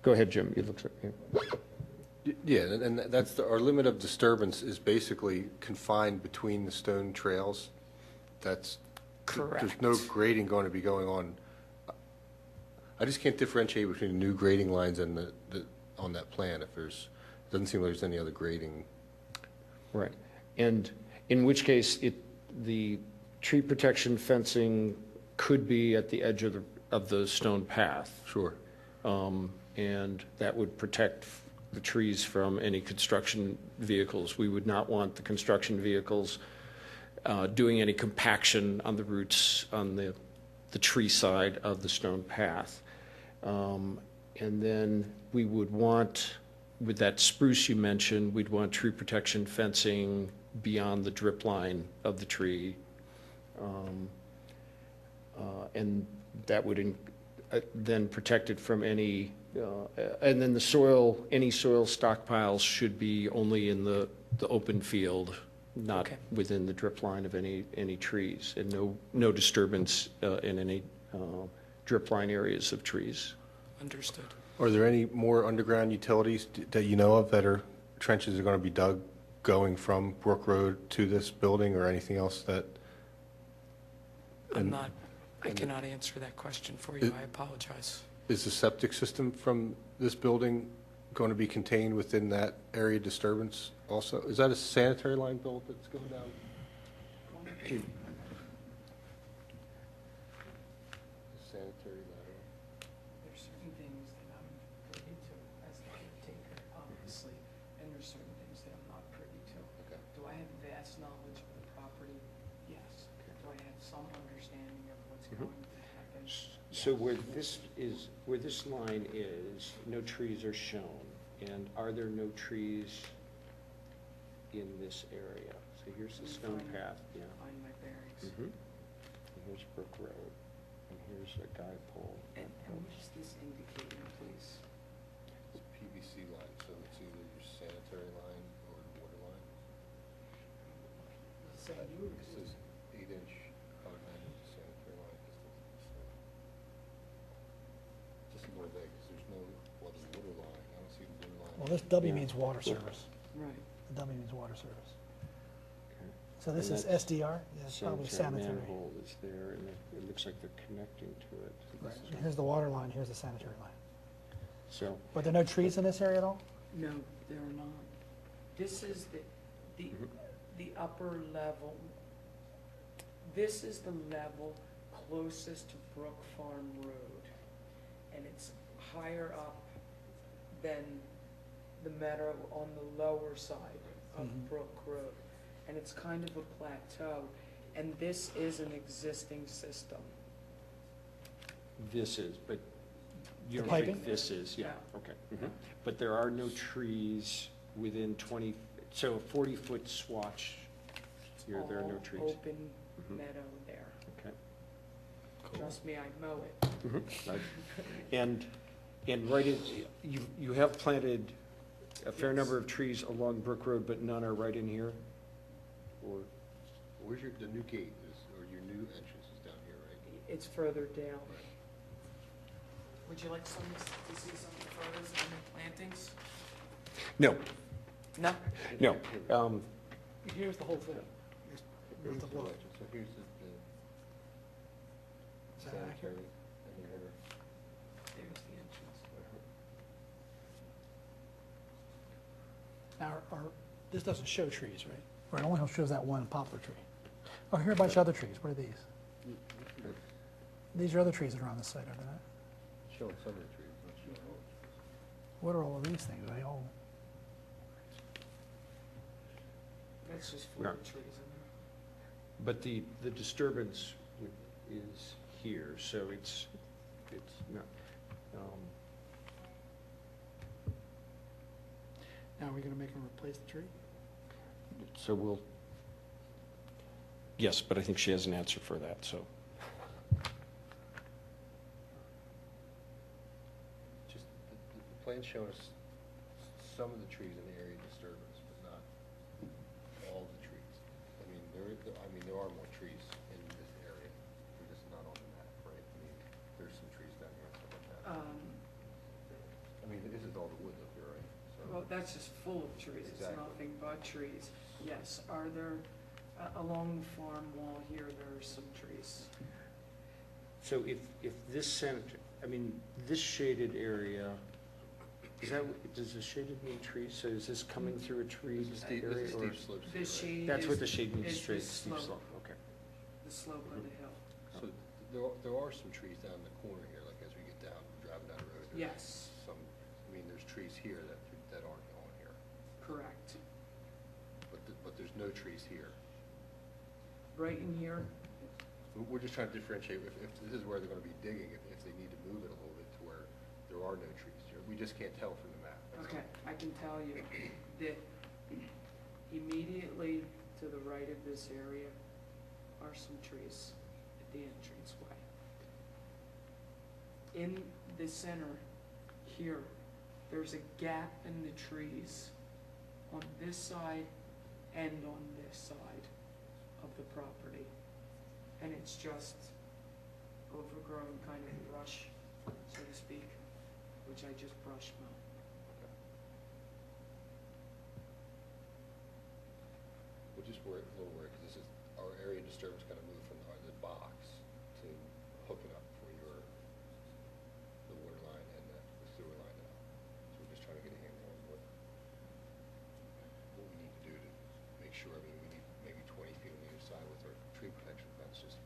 Go ahead, Jim. You look like, Yeah, and that's our limit of disturbance is basically confined between the stone trails. That's Correct. There's no grading going to be going on. I just can't differentiate between the new grading lines and the on that plan. If there's, it doesn't seem like there's any other grading. right. And in which case, the tree protection fencing could be at the edge of the stone path. Sure. And that would protect the trees from any construction vehicles. We would not want the construction vehicles doing any compaction on the roots on the tree side of the stone path. And then we would want, with that spruce you mentioned, we'd want tree protection fencing beyond the drip line of the tree. And that would then protect it from any, and then any soil stockpiles should be only in the open field, not Okay. within the drip line of any trees, and no disturbance in any drip line areas of trees. Understood. Are there any more underground utilities that you know of that are trenches are going to be dug going from Brook Road to this building, or anything else that? I cannot answer that question for you. I apologize. Is the septic system from this building going to be contained within that area disturbance also? Is that a sanitary line built that's going down? Sanitary lateral. There's certain things that I'm privy to as the caretaker, obviously, and there's certain things that I'm not privy to. Okay. Do I have vast knowledge of the property? Yes. Do I have some understanding of what's going to happen? So Yes. where this line is, no trees are shown, and are there no trees in this area? So here's the stone path, yeah. Find my bearings. And here's Brook Road, and here's a guy pole. And what is this indicating, please? It's a PVC line, so it's either your sanitary line or the water line. So you, This is 8-inch outline of the sanitary line. Just ignore that, because there's no, well, there's water line. I don't see the water line. Well, this W means water service. right. The W means water service. Okay. So this And is that's SDR? Yeah, it's probably sanitary. Manhole is there, and it looks like they're connecting to it. Right. Here's the water line, here's the sanitary line. So, But there are no trees in this area at all? No, there are not. This is the upper level. This is the level closest to Brook Farm Road. And it's higher up than the meadow on the lower side of Brook Road. And it's kind of a plateau, and this is an existing system. This is, but you The don't think piping? this is, yeah, Yeah. okay. Mhm. But there are no trees within 20, so a 40-foot swatch here, there are no All trees. open Mhm. meadow there. Okay. Trust me, I mow it. Right. And right in, you have planted a fair Yes. number of trees along Brook Road, but none are right in here? Or, Where's the new gate or your new entrance is down here, right? It's further down. Would you like to see some of the photos of the new plantings? no, No? no. Here's the whole thing. Here's the block. So here's Is that accurate? There's the entrance. Now, this doesn't show trees, right? Or it only shows that one poplar tree. Oh, here are a bunch of other trees. What are these? These are other trees that are on the site, are they not? Showing some of the trees, not showing all. What are all of these things? Are they all, That's just full Yeah. of trees in there. But the disturbance is here, so it's not, now are we gonna make them replace the tree? so we'll, yes, but I think she has an answer for that, so. Just, the plan's showing us some of the trees in the area of disturbance, but not all the trees. I mean, there are more trees in this area, they're just not on the map, right? I mean, there's some trees down here and stuff like that. I mean, this is all the wood up here, right? So, Well, that's just full of trees. It's Exactly. nothing but trees. Yes, are there, along the farm wall here, there are some trees. So if this I mean, this shaded area, does the shaded mean trees? So is this coming through a tree this is steep, area? this is or- steep slopes The here, shade That's what the is, shade means, is the straight, steep slope. slope, okay. the slope of the hill. right? So there are some trees down in the corner here, like as we get down, driving down the road. there's Yes, Some, I mean, there's trees here that aren't on here, correct. but there's no trees here. Right in here, We're just trying to differentiate if this is where they're gonna be digging, if they need to move it a little bit to where there are no trees here. We just can't tell from the map. that's all. okay, I can tell you that immediately to the right of this area are some trees at the entranceway. In the center here, there's a gap in the trees on this side and on this side of the property. And it's just overgrown kind of brush, so to speak, which I just brush mow. We're just worried, a little worried, because this is, our area disturbance kind of moved from the box to hooking up for the water line and the sewer line now. So we're just trying to get a handle on what we need to do to make sure, I mean, we need maybe 20 feet on either side with our tree protection fence, just to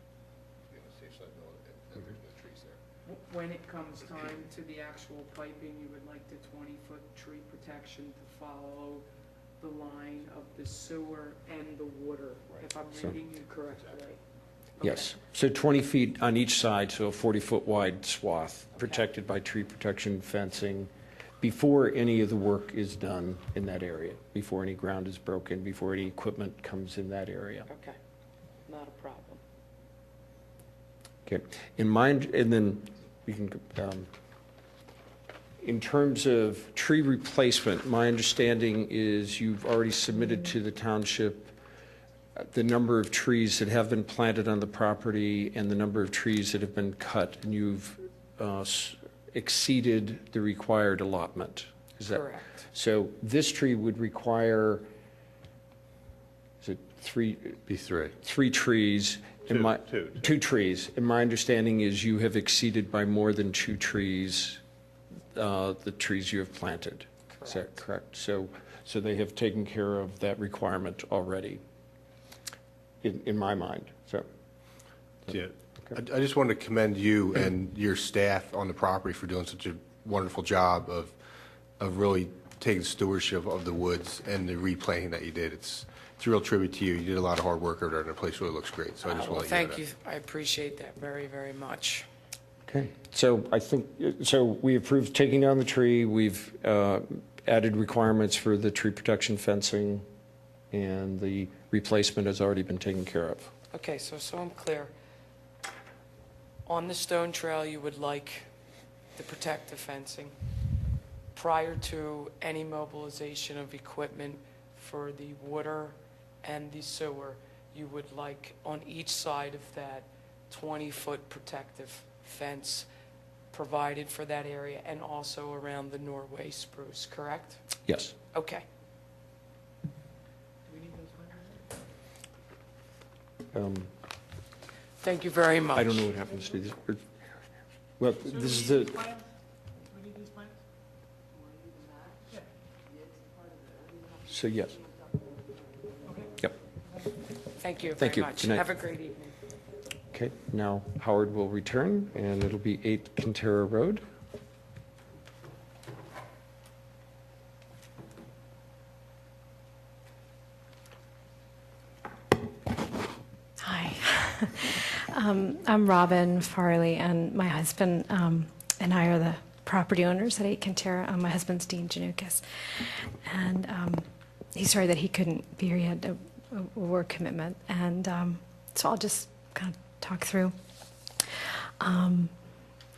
be on the safe side, knowing that there's no trees there. When it comes time to the actual piping, you would like the 20-foot tree protection to follow the line of the sewer and the water, if I'm So- reading you correctly. Yes, so 20 feet on each side, so a 40-foot wide swath, protected by tree protection fencing, before any of the work is done in that area, before any ground is broken, before any equipment comes in that area. Okay, not a problem. Okay, in mind, and then we can, in terms of tree replacement, my understanding is you've already submitted to the township the number of trees that have been planted on the property and the number of trees that have been cut, and you've exceeded the required allotment. Is that? Correct. So this tree would require, is it three? Be three. Three trees. Two trees. And my understanding is you have exceeded by more than two trees, the trees you have planted. Is that correct? So they have taken care of that requirement already, in my mind, so. Yeah. I just wanted to commend you and your staff on the property for doing such a wonderful job of of really taking stewardship of the woods and the replanting that you did. It's a real tribute to you. You did a lot of hard work over there, and the place really looks great. So I just Well, want to let you know thank you. I appreciate that very, very much. Okay, so I think, so we approved taking down the tree, we've added requirements for the tree protection fencing, and the replacement has already been taken care of. Okay, so I'm clear. On the stone trail, you would like the protective fencing. Prior to any mobilization of equipment for the water and the sewer, you would like on each side of that 20-foot protective fence provided for that area and also around the Norway spruce, correct? Yes. Okay. Thank you very much. I don't know what happens to these. Well, this is the, so yes. Yep. Thank you Thank very you. much. Good night. Have a great evening. Okay, now Howard will return, and it'll be 8 Quintero Road. Hi. I'm Robin Farley, and my husband and I are the property owners at 8 Quintero. My husband's Dean Janukas. And he's sorry that he couldn't be here. He had a work commitment. And so I'll just kind of talk through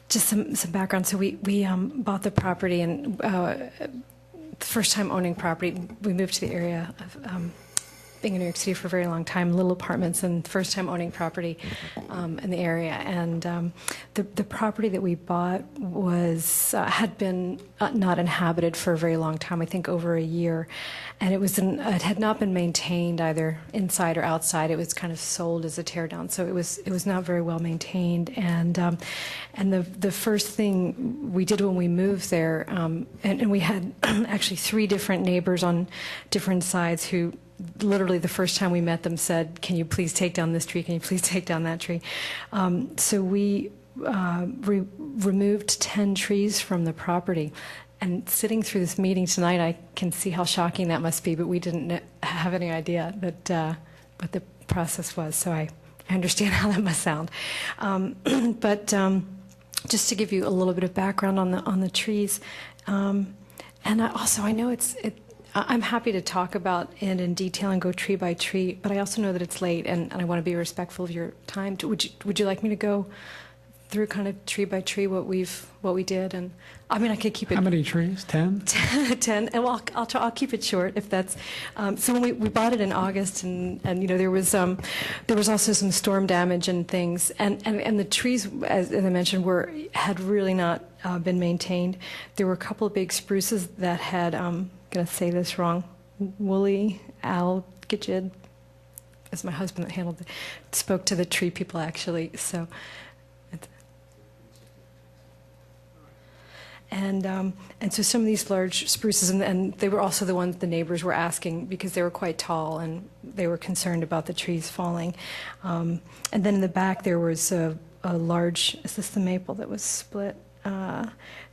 just some background. So we bought the property, and the first time owning property, we moved to the area of being in New York City for a very long time, little apartments, and first time owning property in the area. And the property that we bought was had been not inhabited for a very long time, I think over a year, and it had not been maintained either inside or outside. It was kind of sold as a tear down, so it was not very well maintained. And the first thing we did when we moved there, and we had actually 3 different neighbors on different sides who literally the first time we met them said, "Can you please take down this tree? Can you please take down that tree?" So we removed 10 trees from the property. And sitting through this meeting tonight, I can see how shocking that must be, but we didn't have any idea that what the process was. So I understand how that must sound. But just to give you a little bit of background on the trees, and I know I'm happy to talk about it in detail and go tree by tree, but I also know that it's late, and I want to be respectful of your time. Would you like me to go through kind of tree by tree what we did? And I mean, I could keep it. How many trees? 10? 10, and I'll keep it short if that's. So when we bought it in August, and there was also some storm damage and things, and the trees, as I mentioned, had really not been maintained. There were a couple of big spruces that had. Going to say this wrong, woolly algid, as my husband that handled it, spoke to the tree people actually. So, and so some of these large spruces, and they were also the ones the neighbors were asking because they were quite tall and they were concerned about the trees falling. And then in the back there was a large. Is this the maple that was split?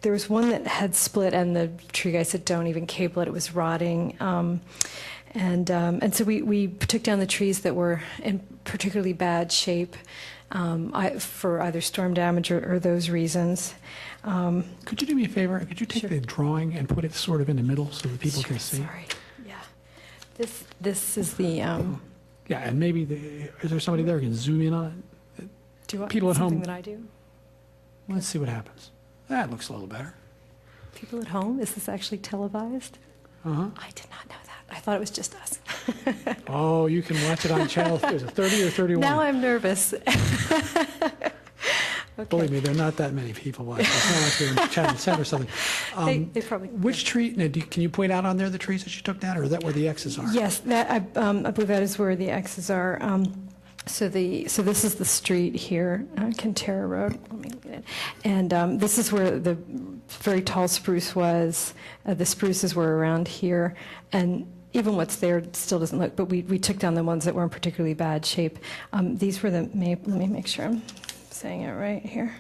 There was one that had split, and the tree guy said, "Don't even cable it; it was rotting." And so we took down the trees that were in particularly bad shape for either storm damage or those reasons. Could you do me a favor? Could you take Sure. the drawing and put it sort of in the middle so that people can see? Sorry, yeah. This is the. Yeah, and maybe is there somebody there who can zoom in on it? Do you want People at something home. that I do? Let's see what happens. That looks a little better. People at home, is this actually televised? Uh-huh. I did not know that. I thought it was just us. Oh, you can watch it on channel, is it 30 or 31? Now I'm nervous. Okay. Believe me, there are not that many people watching. It's not like they're in channel 10 or something. They probably. Which tree, now, can you point out on there the trees that you took down, or is that where the X's are? Yes, I believe that is where the X's are. So this is the street here, Quintero Road. Let me look at it. And this is where the very tall spruce was. The spruces were around here, and even what's there still doesn't look. But we took down the ones that were in particularly bad shape. These were the maple. Let me make sure I'm saying it right here.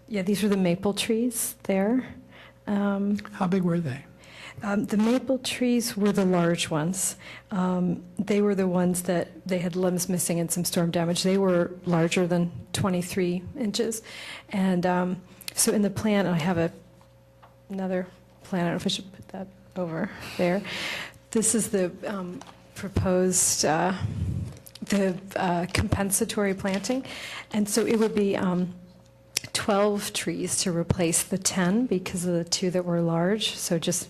Yeah, these were the maple trees there. How big were they? The maple trees were the large ones. They were the ones that they had limbs missing and some storm damage. They were larger than 23 inches. And so in the plan, I have another plan. I don't know if I should put that over there. This is the proposed compensatory planting. And so it would be 12 trees to replace the 10 because of the 2 that were large. So just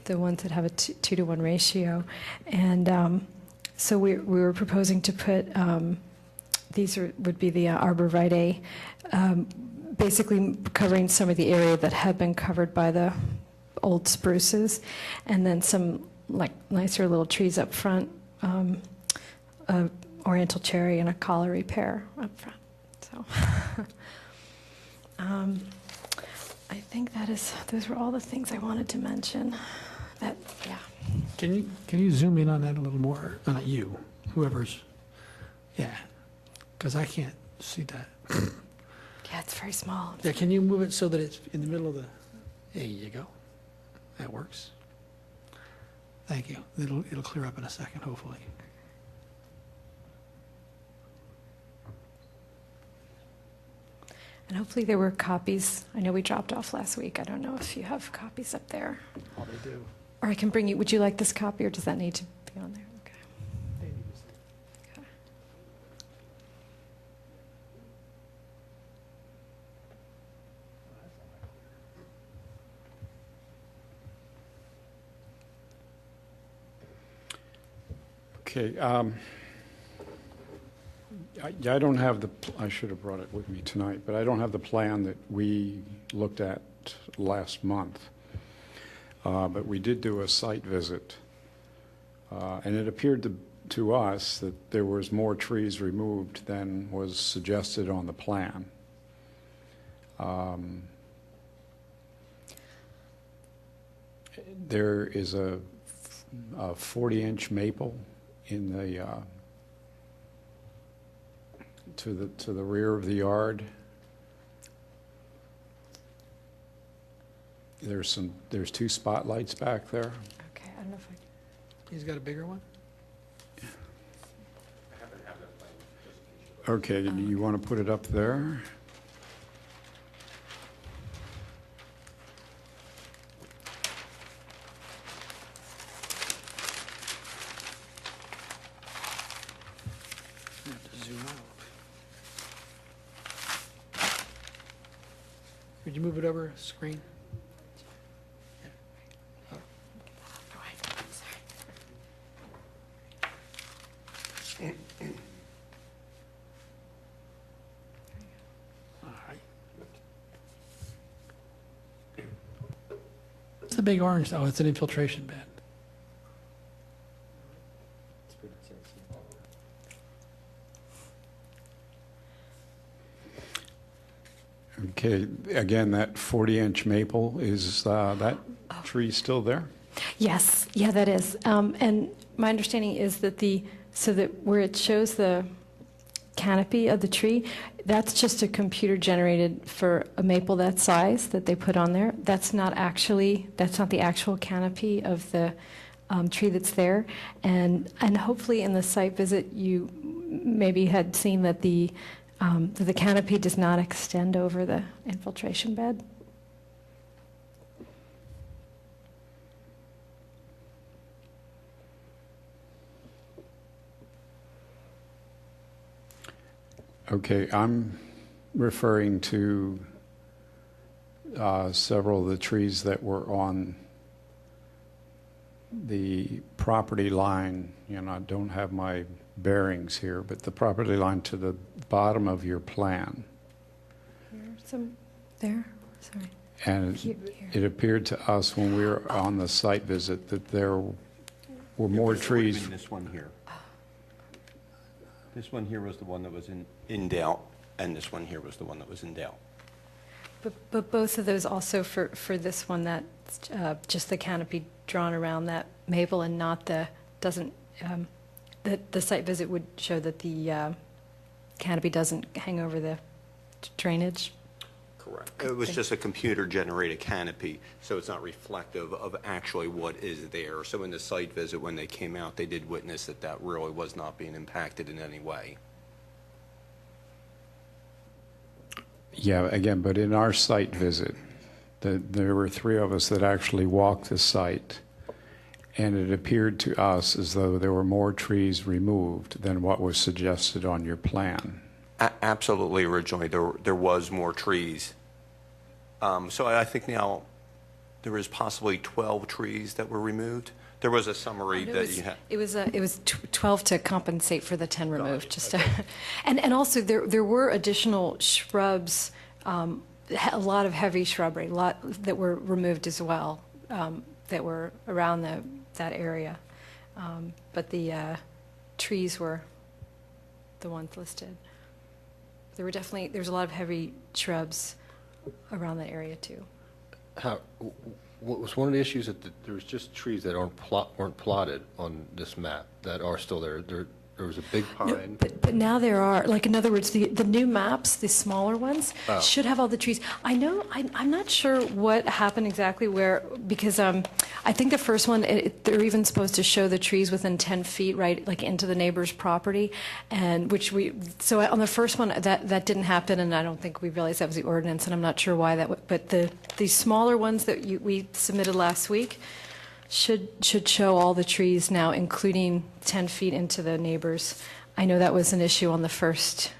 the ones that have a 2-to-1 ratio. And so we were proposing to put, would be the arborvitae, basically covering some of the area that had been covered by the old spruces, and then some like nicer little trees up front, a oriental cherry and a colliery pear up front. So I think those were all the things I wanted to mention. Yeah. Can you zoom in on that a little more? Not you, whoever's, yeah, because I can't see that. Yeah, it's very small. Yeah, can you move it so that it's in the middle of the, there you go. That works. Thank you. It'll clear up in a second, hopefully. And hopefully there were copies. I know we dropped off last week. I don't know if you have copies up there. Oh, they do. Or I can bring you, would you like this copy or does that need to be on there? Okay. Okay. Okay. I don't have I should have brought it with me tonight, but I don't have the plan that we looked at last month. But we did do a site visit, and it appeared to us that there was more trees removed than was suggested on the plan. There is a 40-inch maple in the to the rear of the yard. There's 2 spotlights back there. Okay, I don't know if I He's got a bigger one? Okay, do you want to put it up there? I have to zoom out. Could you move it over screen? All right. What's the big orange? Oh, it's an infiltration bed. Okay, again, that 40-inch maple, is that tree still there? Yes, yeah, that is. And my understanding is that so that where it shows the canopy of the tree, that's just a computer generated for a maple that size that they put on there. That's not the actual canopy of the tree that's there. And hopefully in the site visit, you maybe had seen that the canopy does not extend over the infiltration bed. Okay, I'm referring to several of the trees that were on the property line. I don't have my bearings here, but the property line to the bottom of your plan. There, sorry. And Here. it appeared to us when we were on the site visit that there were more trees. This one here. This one here was the one that was in doubt, and this one here was the one that was in doubt. But both of those also for this one, that's just the canopy drawn around that maple and not the site visit would show that the canopy doesn't hang over the drainage. Correct. It was just a computer-generated canopy, so it's not reflective of actually what is there. So in the site visit, when they came out, they did witness that that really was not being impacted in any way. Yeah, again, but in our site visit, there were 3 of us that actually walked the site, and it appeared to us as though there were more trees removed than what was suggested on your plan. Absolutely, originally, there was more trees. So I think now there was possibly 12 trees that were removed. There was a summary that you had. It was 12 to compensate for the 10 removed. And also there were additional shrubs, a lot of heavy shrubbery, that were removed as well, that were around that area. But the trees were the ones listed. There was a lot of heavy shrubs around that area too. What was one of the issues that there was just trees that weren't plotted on this map that are still there? There was a big pine. No, but now there are, like, in other words, the new maps, the smaller ones, should have all the trees. I know, I'm not sure what happened exactly where, because I think the first one, they're even supposed to show the trees within 10 feet, right, like into the neighbor's property, and so on the first one, that didn't happen, and I don't think we realized that was the ordinance, and I'm not sure why but the smaller ones that we submitted last week should show all the trees now, including 10 feet into the neighbors. I know that was an issue on the first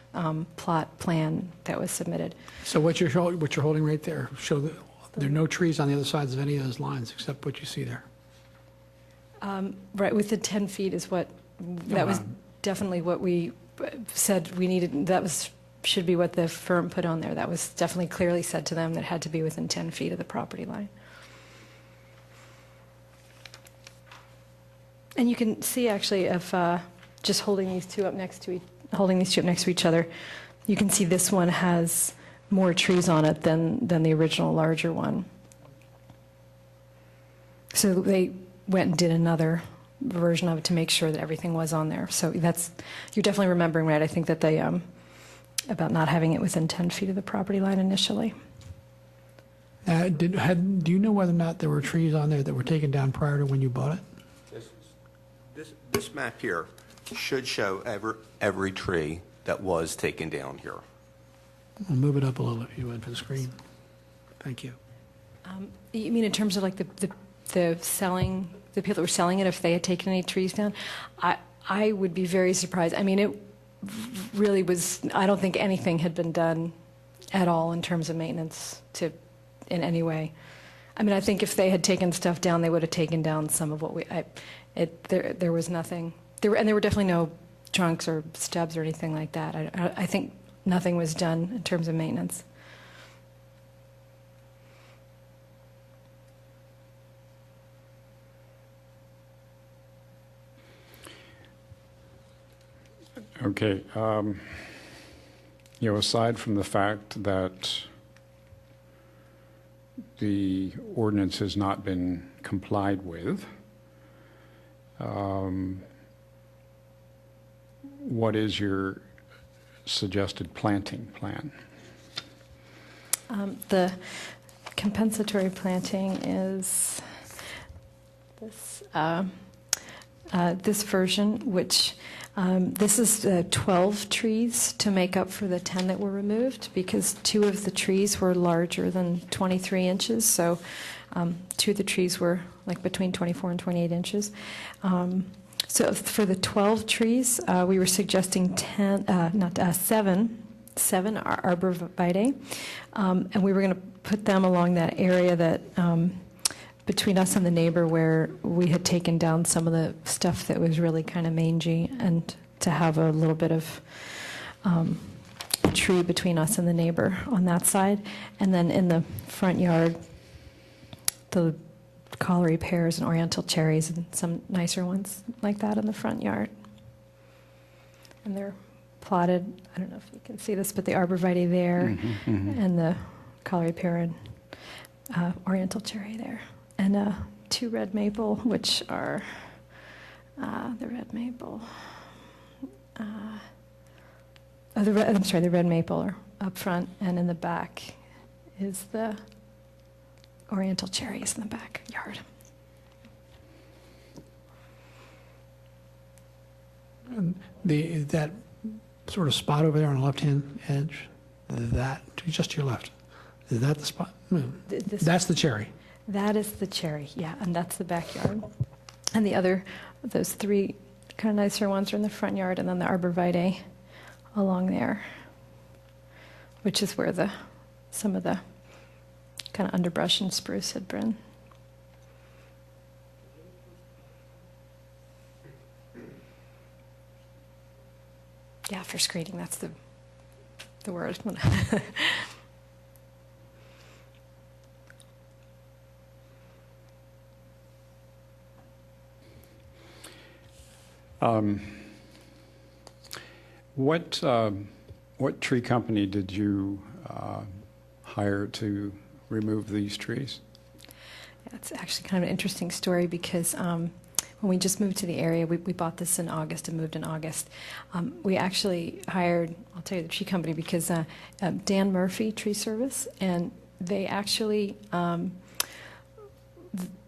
plot plan that was submitted. So what you're holding right there, show that there are no trees on the other sides of any of those lines except what you see there. Right, with the 10 feet is that was definitely what we said we needed. Should be what the firm put on there. That was definitely clearly said to them that it had to be within 10 feet of the property line. And you can see, actually, if just holding these two up next to each other, you can see this one has more trees on it than the original larger one. So they went and did another version of it to make sure that everything was on there. So you're definitely remembering right. I think that they about not having it within 10 feet of the property line initially. Do you know whether or not there were trees on there that were taken down prior to when you bought it? This map here should show every tree that was taken down here. I'll move it up a little if you would for the screen. Thank you. You mean in terms of like the selling, the people that were selling it, if they had taken any trees down? I would be very surprised. I mean, it really was, I don't think anything had been done at all in terms of maintenance in any way. I mean, I think if they had taken stuff down, they would have taken down some of what there was nothing. There were definitely no trunks or stubs or anything like that. I think nothing was done in terms of maintenance. Okay. Aside from the fact that the ordinance has not been complied with, what is your suggested planting plan? The compensatory planting is this version, which this is 12 trees to make up for the 10 that were removed, because 2 of the trees were larger than 23 inches, so 2 of the trees were like between 24 and 28 inches. So for the 12 trees, we were suggesting 7 arborvitae, and we were going to put them along that area that between us and the neighbor where we had taken down some of the stuff that was really kind of mangy, and to have a little bit of tree between us and the neighbor on that side. And then in the front yard, the Colliery pears and oriental cherries and some nicer ones like that in the front yard. And they're plotted, I don't know if you can see this, but the arborvitae there, and the Colliery pear and oriental cherry there. And 2 red maple, which are the red maple. The red maple are up front, and in the back is the oriental cherries in the backyard. That sort of spot over there on the left-hand edge, that, just to your left, is that the spot? No, that's the cherry. That is the cherry, yeah, and that's the backyard. And the other, those three kind of nicer ones are in the front yard, and then the arborvitae along there, which is where some of the kind of underbrush and spruce had been. Yeah, for screening, that's the word. What tree company did you hire to remove these trees? Yeah, it's actually kind of an interesting story because when we just moved to the area, we bought this in August and moved in August. We actually hired, I'll tell you the tree company, because Dan Murphy Tree Service, and they actually,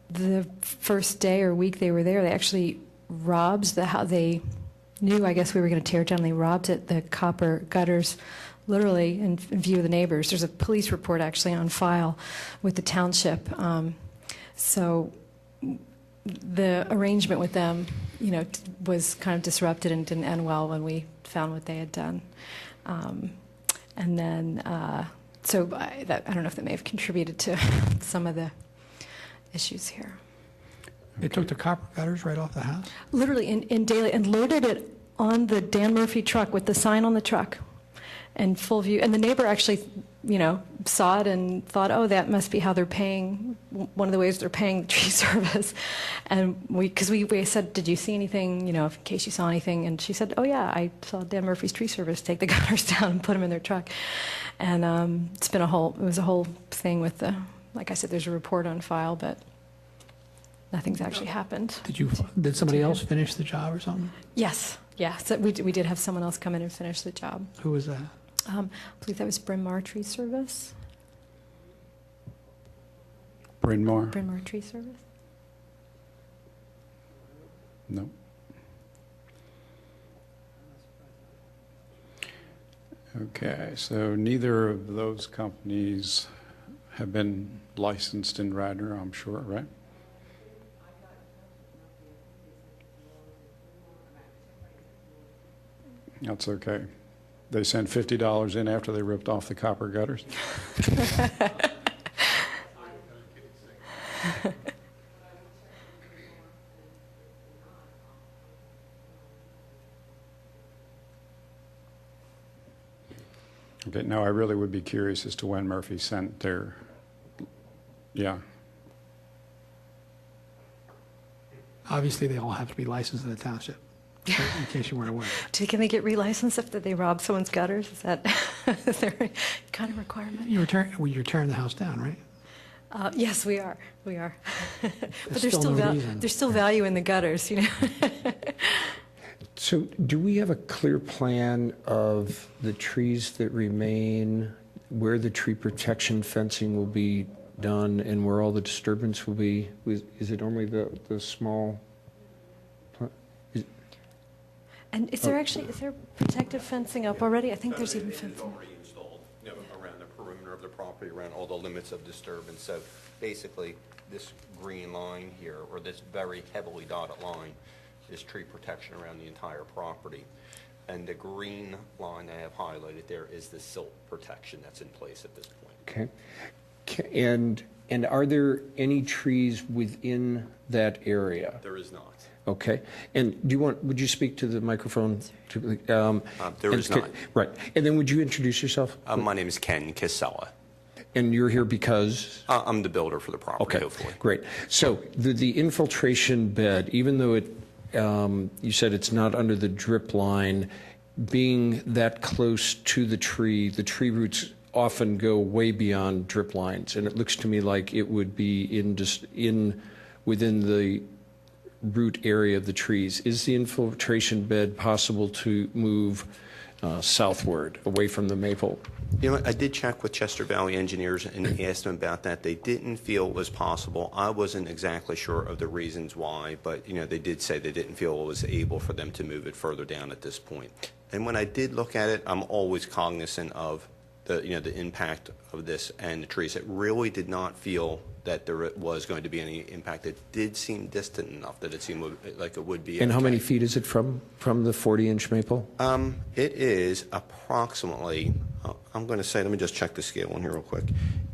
the first day or week they were there, they actually robbed they knew, I guess, we were going to tear it down. They robbed it, the copper gutters, literally in view of the neighbors. There's a police report actually on file with the township. So the arrangement with them, was kind of disrupted and didn't end well when we found what they had done. And then, so I don't know if that may have contributed to some of the issues here. They took the copper gutters right off the house? Literally in daylight, and loaded it on the Dan Murphy truck with the sign on the truck in full view. And the neighbor actually, saw it and thought, oh, that must be how they're paying, one of the ways they're paying the tree service. And because we said, did you see anything, in case you saw anything? And she said, oh, yeah, I saw Dan Murphy's tree service take the gutters down and put them in their truck. And it was a whole thing with like I said, there's a report on file, but nothing's actually happened. Did somebody else finish the job or something? Yes, yeah. So we did have someone else come in and finish the job. Who was that? I believe that was Bryn Mawr Tree Service. Bryn Mawr? Bryn Mawr Tree Service? No. Okay, so neither of those companies have been licensed in Radnor, I'm sure, right? That's okay. They sent $50 in after they ripped off the copper gutters? Okay, now I really would be curious as to when Murphy sent their, yeah. Obviously, they all have to be licensed in the township, in case you weren't aware. Can they get relicensed after they rob someone's gutters? Is that their kind of requirement? You're tearing the house down, right? Yes, we are. We are. But There's still value in the gutters, So do we have a clear plan of the trees that remain, where the tree protection fencing will be done, and where all the disturbance will be? Is it normally the small? And is there protective fencing up already? I think there's even fencing. It's already installed, around the perimeter of the property, around all the limits of disturbance. So basically, this green line here, or this very heavily dotted line, is tree protection around the entire property. And the green line I have highlighted there is the silt protection that's in place at this point. Okay. And are there any trees within that area? There is not. Okay. And would you speak to the microphone? There is not. Right. And then would you introduce yourself? My name is Ken Casella. And you're here because? I'm the builder for the property, Okay, hopefully. great. So the infiltration bed, even though you said it's not under the drip line, being that close to the tree roots often go way beyond drip lines, and it looks to me like it would be within the root area of the trees. Is the infiltration bed possible to move southward, away from the maple. You know, I did check with Chester Valley engineers and asked them about that. They didn't feel it was possible. I wasn't exactly sure of the reasons why, but, you know, they did say they didn't feel it was able for them to move it further down at this point. And when I did look at it, I'm always cognizant of the, you know, the impact of this and the trees. It really did not feel that there was going to be any impact. It did seem distant enough that it seemed like it would be. And how okay. many feet is it from the 40-inch maple? It is approximately, I'm going to say, let me just check the scale one here real quick.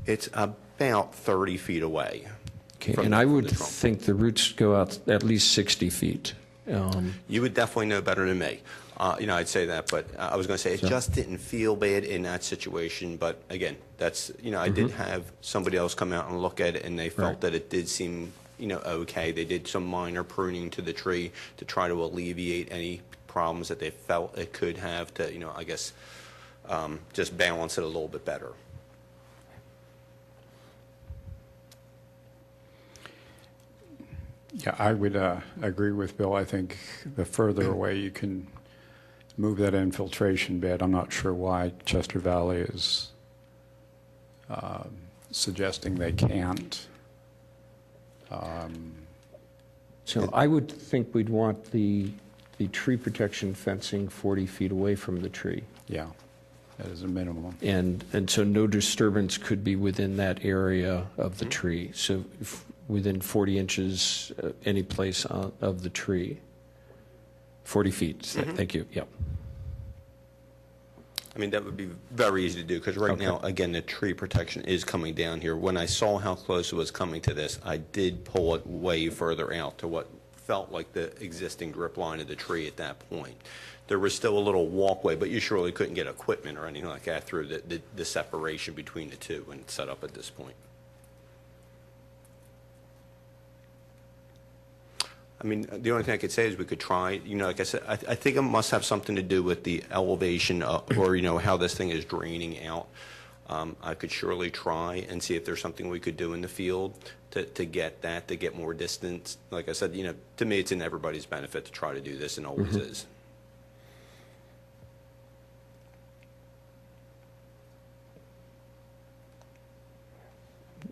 It's about 30 feet away. Okay, from and the- I from would the trunk. think the roots go out at least 60 feet. You would definitely know better than me. You know, I'd say that, but I was going to say it just didn't feel bad in that situation. But again, that's, you know, I did have somebody else come out and look at it, and they felt Right. that it did seem, you know, okay. They did some minor pruning to the tree to try to alleviate any problems that they felt it could have to, you know, I guess, just balance it a little bit better. Yeah, I would agree with Bill. I think the further away you can move that infiltration bed, I'm not sure why Chester Valley is suggesting they can't. So I would think we'd want the tree protection fencing 40 feet away from the tree. Yeah, that is a minimum. And so no disturbance could be within that area of the tree. So if within 40 inches, any place of the tree. 40 feet, thank you, yep. I mean, that would be very easy to do because right now, again, the tree protection is coming down here. When I saw how close it was coming to this, I did pull it way further out to what felt like the existing drip line of the tree at that point. There was still a little walkway, but you surely couldn't get equipment or anything like that through the separation between the two when it's set up at this point. I mean, the only thing I could say is we could try, you know, like I said, I think it must have something to do with the elevation or, you know, how this thing is draining out. I could surely try and see if there's something we could do in the field to get that, to get more distance. Like I said, you know, to me, it's in everybody's benefit to try to do this, and always is.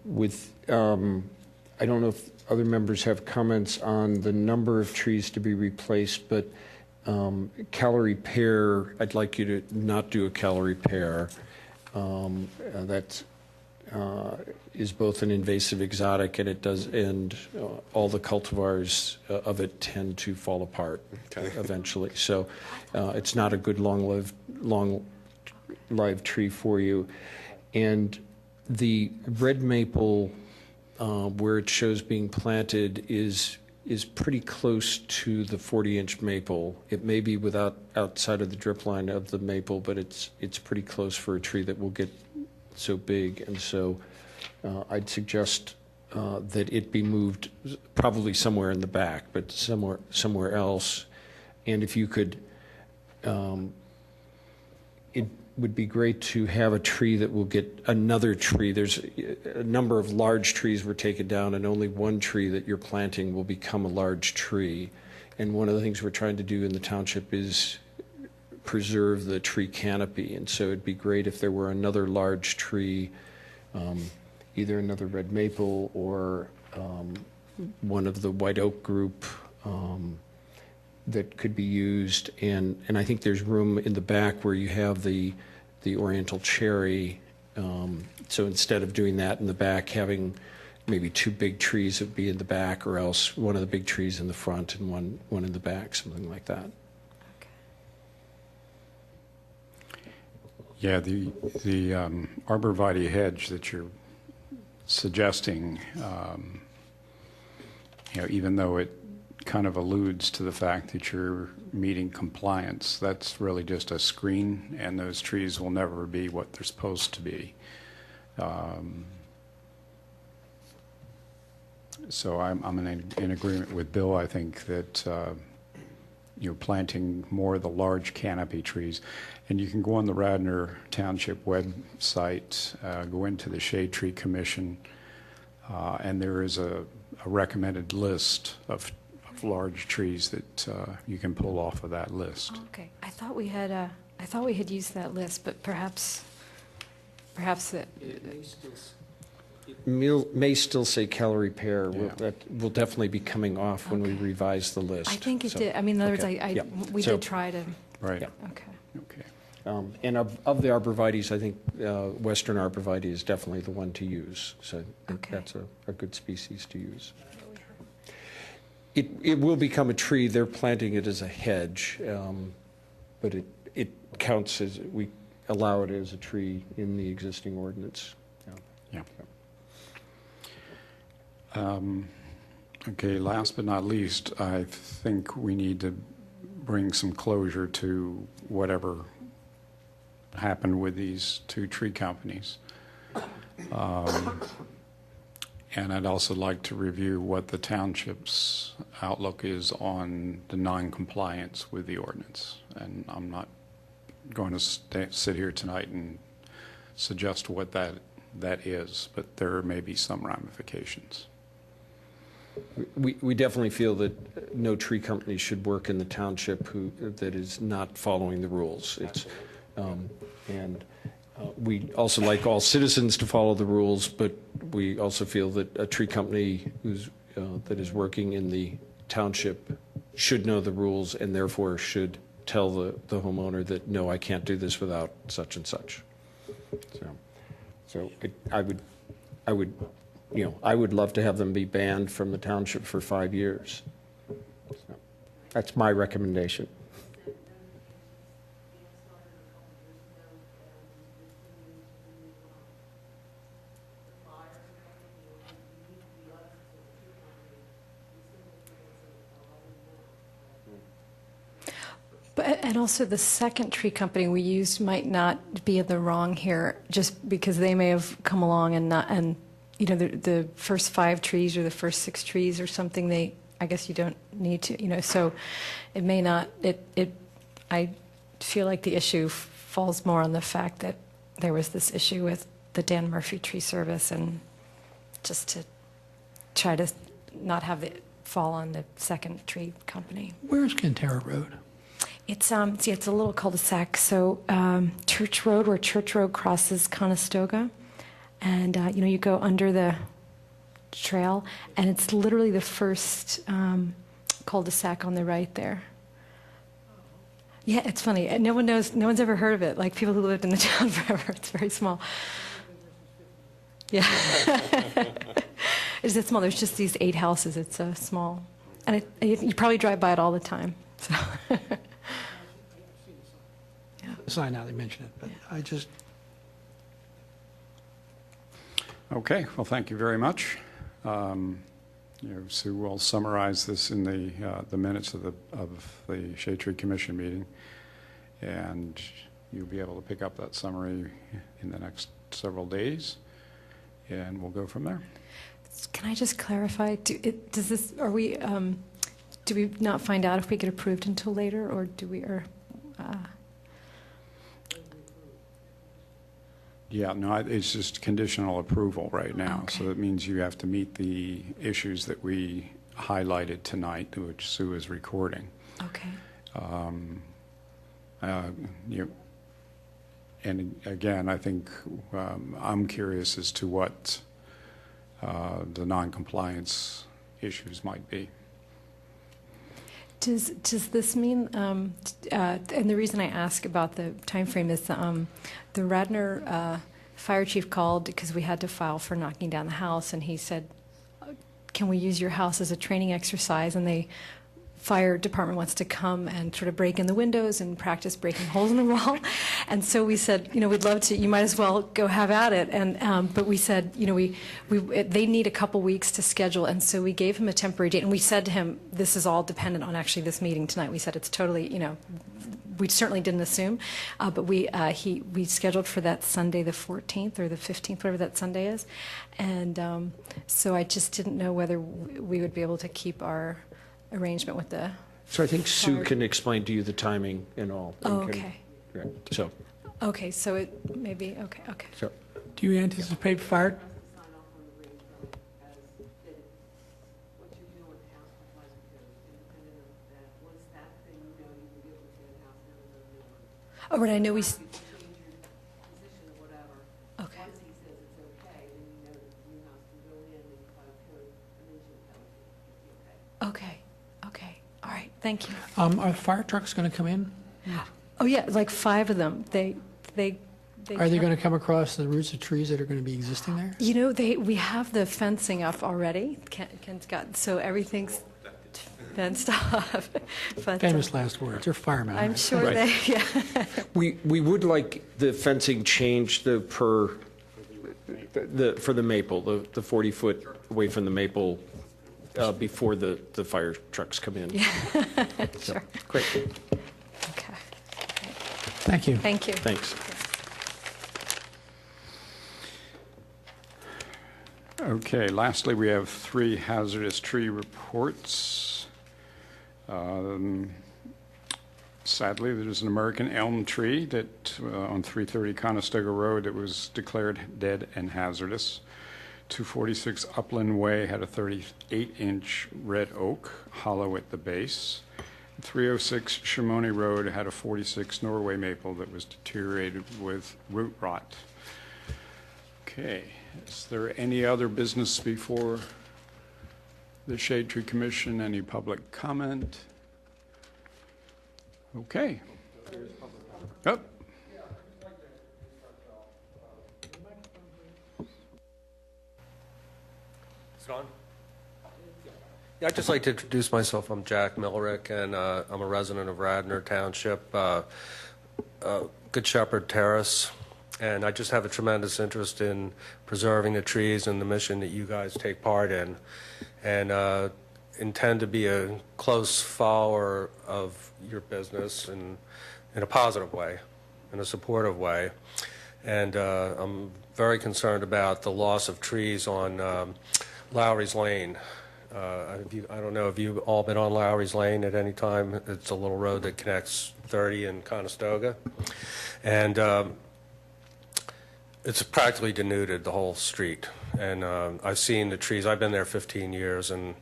With, I don't know if other members have comments on the number of trees to be replaced, but calorie pair, I'd like you to not do a calorie pair. That is both an invasive exotic, and it does, and all the cultivars of it tend to fall apart eventually. So it's not a good long-lived tree for you. And the red maple, where it shows being planted, is pretty close to the 40-inch maple. It may be outside of the drip line of the maple, but it's pretty close for a tree that will get so big. And so I'd suggest that it be moved probably somewhere in the back, but somewhere else. And if you could, it would be great to have a tree that will get another tree. There's a number of large trees were taken down, and only one tree that you're planting will become a large tree. And one of the things we're trying to do in the township is preserve the tree canopy. And so it'd be great if there were another large tree, either another red maple or one of the white oak group, that could be used. And I think there's room in the back where you have the oriental cherry. So instead of doing that in the back, having maybe two big trees that would be in the back, or else one of the big trees in the front and one in the back, something like that. Yeah, the arborvitae hedge that you're suggesting, you know, even though it kind of alludes to the fact that you're meeting compliance, that's really just a screen, and those trees will never be what they're supposed to be. So I'm in agreement with Bill. I think that you're planting more of the large canopy trees. And you can go on the Radnor Township website, go into the Shade Tree Commission, and there is a recommended list of large trees that you can pull off of that list. Okay, I thought we had I thought we had used that list, but perhaps it, May still say calorie pair. Yeah. That will definitely be coming off when we Okay. revise the list. I think it So- did. I mean, in other words, Okay. Yeah. we So- did try to, Right. Yeah. okay. Okay. And of the arborvitaes, I think Western arborvitae is definitely the one to use. So I think Okay. that's a good species to use. It will become a tree. They're planting it as a hedge, but it counts as, we allow it as a tree in the existing ordinance. Yeah. Okay, last but not least, I think we need to bring some closure to whatever happened with these two tree companies. And I'd also like to review what the township's outlook is on the non-compliance with the ordinance. And I'm not going to sit here tonight and suggest what that is, but there may be some ramifications. We definitely feel that no tree company should work in the township that is not following the rules. And we also like all citizens to follow the rules, but we also feel that a tree company that is working in the township should know the rules and therefore should tell the homeowner that, no, I can't do this without such and such. So I would love to have them be banned from the township for 5 years. So that's my recommendation. But, and also the second tree company we used might not be in the wrong here, just because they may have come along and not, and the first 5 trees or the first 6 trees or something, I guess you don't need to, so it may not, I feel like the issue falls more on the fact that there was this issue with the Dan Murphy Tree Service, and just to try to not have it fall on the second tree company. Where's Kentera Road? It's it's a little cul-de-sac. So Church Road, where Church Road crosses Conestoga, and you go under the trail, and it's literally the first cul-de-sac on the right there. Yeah, it's funny. No one knows. No one's ever heard of it. Like people who lived in the town forever. It's very small. Yeah, it's small. There's just these 8 houses. It's small, and you probably drive by it all the time. So. Sign now they mention it, but I just. Okay, well, thank you very much. Sue will summarize this in the minutes of the Shade Tree Commission meeting, and you'll be able to pick up that summary in the next several days, and we'll go from there. Can I just clarify? Do we not find out if we get approved until later, or do we? Yeah, no, it's just conditional approval right now. Okay. So that means you have to meet the issues that we highlighted tonight, which Sue is recording. Okay. And again, I think I'm curious as to what the non-compliance issues might be. Does this mean? And the reason I ask about the time frame is the Radnor fire chief called because we had to file for knocking down the house, and he said, "Can we use your house as a training exercise?" And the fire department wants to come and sort of break in the windows and practice breaking holes in the wall. And so we said, we'd love to. You might as well go have at it. And but we said, they need a couple weeks to schedule, and so we gave him a temporary date. And we said to him, this is all dependent on actually this meeting tonight. We said it's totally, we certainly didn't assume, but we scheduled for that Sunday, the 14th or the 15th, whatever that Sunday is. And so I just didn't know whether we would be able to keep our arrangement with the. So I think Sue can explain to you the timing and all. Oh, okay. Right. So. Okay, so it may be, okay. So. Do you anticipate fire? Sign off on the range vote as that what you're doing with the house complies with code, independent of that. Once that thing, you will be able to tear the house down and build a new one. Right, I know we, Change your position or whatever. okay, Once he says it's okay, then you know that the new house can go in and apply code, and then she'll tell you it's okay. okay, all right, thank you. Are fire trucks going to come in? Oh, yeah, like 5 of them, they. Are they going to come across the roots of trees that are going to be existing there? You know, we have the fencing up already. Ken's got, so everything's fenced off. But, Famous last words, they're firemen. I'm sure Right. they, yeah. We would like the fencing changed for the maple, the 40-foot away from the maple before the fire trucks come in. Sure. Great, Okay. Thank you. Thank you. thanks. Okay, lastly, we have 3 hazardous tree reports. Sadly, there's an American elm tree that on 330 Conestoga Road that was declared dead and hazardous. 246 Upland Way had a 38-inch red oak hollow at the base. 306 Shimoni Road had a 46 Norway maple that was deteriorated with root rot. Okay, is there any other business before the Shade Tree Commission? Any public comment? Okay. Yep. Is it on? Yeah, I'd just like to introduce myself. I'm Jack Millerick, and I'm a resident of Radnor Township, Good Shepherd Terrace. And I just have a tremendous interest in preserving the trees and the mission that you guys take part in, and intend to be a close follower of your business in a positive way, in a supportive way. And I'm very concerned about the loss of trees on Lowry's Lane. I don't know if you've all been on Lowry's Lane at any time. It's a little road that connects 30 and Conestoga. And it's practically denuded, the whole street. And I've seen the trees. I've been there 15 years, and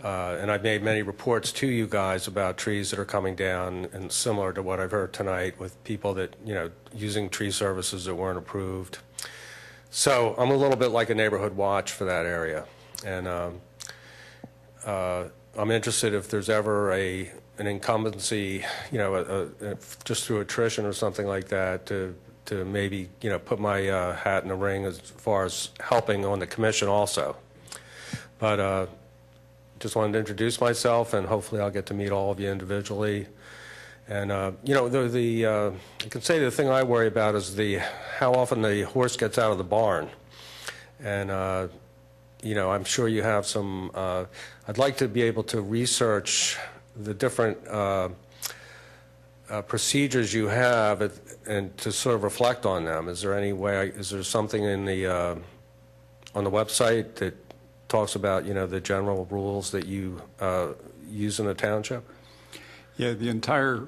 I've made many reports to you guys about trees that are coming down, and similar to what I've heard tonight with people that, using tree services that weren't approved. So I'm a little bit like a neighborhood watch for that area. And I'm interested if there's ever an incumbency, just through attrition or something like that, to maybe, put my hat in the ring as far as helping on the commission also. But just wanted to introduce myself, and hopefully I'll get to meet all of you individually. And, I can say the thing I worry about is how often the horse gets out of the barn. And, I'm sure you have some, I'd like to be able to research the different procedures you have and to sort of reflect on them. Is there any way, is there something in on the website that talks about, the general rules that you use in the township? Yeah, the entire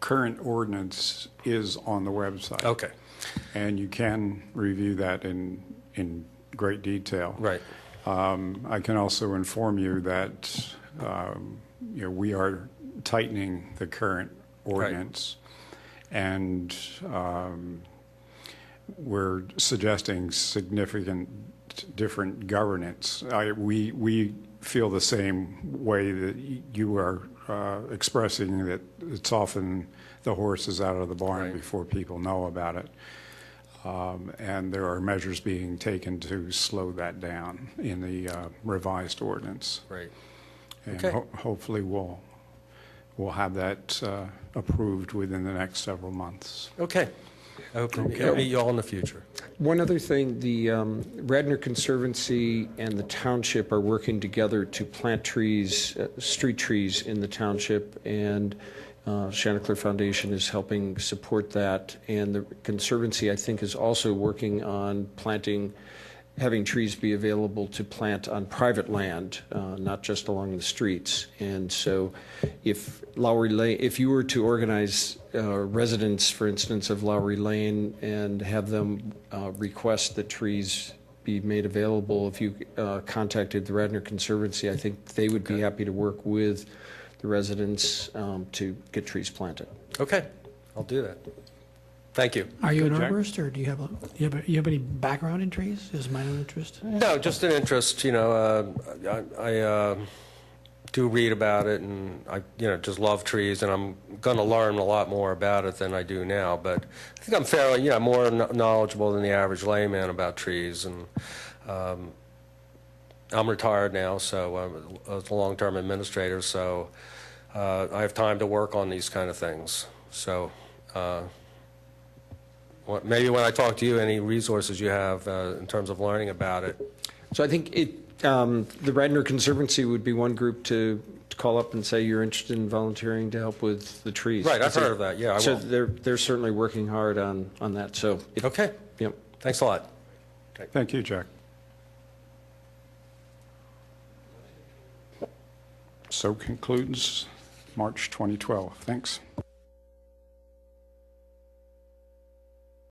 current ordinance is on the website. Okay. And you can review that in great detail. Right. I can also inform you that we are tightening the current ordinance, and we're suggesting significant different governance. We feel the same way that you are expressing, that it's often the horse is out of the barn before people know about it. And there are measures being taken to slow that down in the revised ordinance. Right. And Okay. hopefully we'll have that approved within the next several months. Okay. I hope to meet you all in the future. One other thing, the Radnor Conservancy and the township are working together to plant trees, street trees in the township, and Chanticleer Foundation is helping support that. And the Conservancy, I think, is also working on having trees be available to plant on private land, not just along the streets. And so if you were to organize residents, for instance, of Lowry Lane and have them request that trees be made available, if you contacted the Radnor Conservancy, I think they would be happy to work with the residents to get trees planted. Okay. I'll do that. Thank you. Are you an Good, Jack. arborist, or do you have any background in trees? Is my own interest? No, just an interest, I do read about it, and I, just love trees, and I'm going to learn a lot more about it than I do now, but I think I'm fairly, more knowledgeable than the average layman about trees, and I'm retired now, so I was a long-term administrator, so I have time to work on these kind of things. So maybe when I talk to you, any resources you have in terms of learning about it. So I think the Radnor Conservancy would be one group to call up and say you're interested in volunteering to help with the trees. Right, I've heard of that, yeah, I So will. they're certainly working hard on that, so. Okay, Yep. thanks a lot. Thank you, Jack. So concludes March 2012. Thanks.